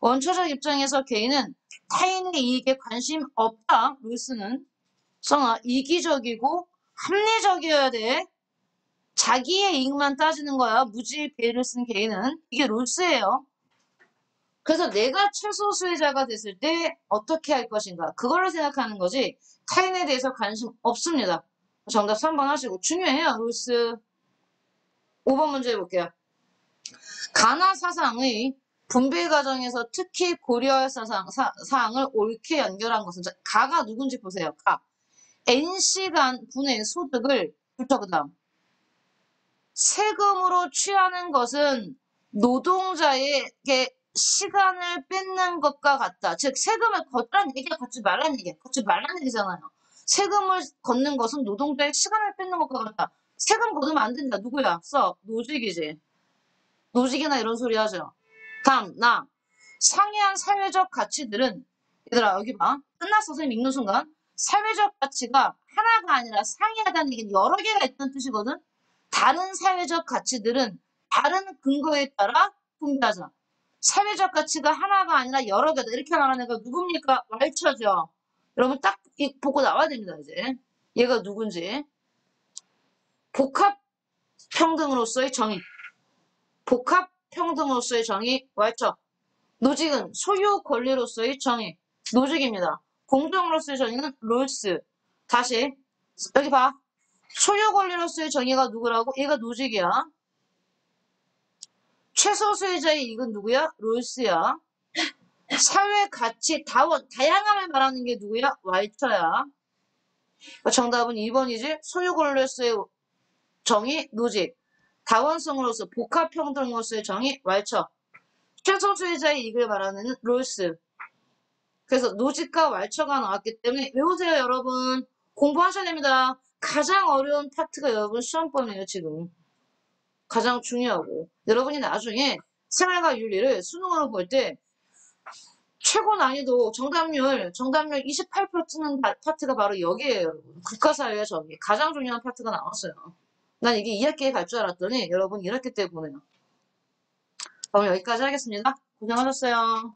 원초적 입장에서 개인은 타인의 이익에 관심 없다. 루스는 성아 이기적이고 합리적이어야 돼. 자기의 이익만 따지는 거야. 무지배를 쓴 개인은. 이게 롤스예요. 그래서 내가 최소수혜자가 됐을 때 어떻게 할 것인가. 그걸로 생각하는 거지 타인에 대해서 관심 없습니다. 정답 3번 하시고. 중요해요. 롤스. 5번 문제 해볼게요. 가나 사상의 분배 과정에서 특히 고려할 사항을 옳게 연결한 것은 가가 누군지 보세요. 가. N시간 분의 소득을 그 다음 세금으로 취하는 것은 노동자에게 시간을 뺏는 것과 같다. 즉 세금을 걷라는 얘기가 걷지 말라는 얘기야. 걷지 말라는 얘기잖아요. 세금을 걷는 것은 노동자의 시간을 뺏는 것과 같다. 세금 걷으면 안 된다. 누구야? 노직이지. 노직이나 이런 소리 하죠. 다음 상이한 사회적 가치들은 얘들아 여기 봐. 끝났어. 선생님 읽는 순간. 사회적 가치가 하나가 아니라 상이하다는 얘기는 여러 개가 있다는 뜻이거든. 다른 사회적 가치들은 다른 근거에 따라 분배하자. 사회적 가치가 하나가 아니라 여러 개다. 이렇게 말하는 애가 누굽니까? 왈처죠. 여러분 딱 보고 나와야 됩니다. 이제 얘가 누군지. 복합평등으로서의 정의. 복합평등으로서의 정의 왈처. 노직은 소유 권리로서의 정의. 노직입니다. 공정으로서의 정의는 롤스. 다시 여기 봐. 소유 권리로서의 정의가 누구라고? 얘가 노직이야. 최소수혜자의 이익은 누구야? 롤스야. 사회 가치 다양함을 말하는 게 누구야? 왈처야. 정답은 2번이지. 소유 권리로서의 정의 노직. 다원성으로서 복합평등으로서의 정의 왈처. 최소수혜자의 이익을 말하는 롤스. 그래서 노직과 왈처가 나왔기 때문에 외우세요 여러분. 공부하셔야 됩니다. 가장 어려운 파트가 여러분 시험범이에요 지금. 가장 중요하고 여러분이 나중에 생활과 윤리를 수능으로 볼 때 최고 난이도 정답률 28% 찍는 파트가 바로 여기에요 여러분. 국가사회의 정의 가장 중요한 파트가 나왔어요. 난 이게 2학기에 갈 줄 알았더니 여러분 1학기 때 보네요. 그럼 여기까지 하겠습니다. 고생하셨어요.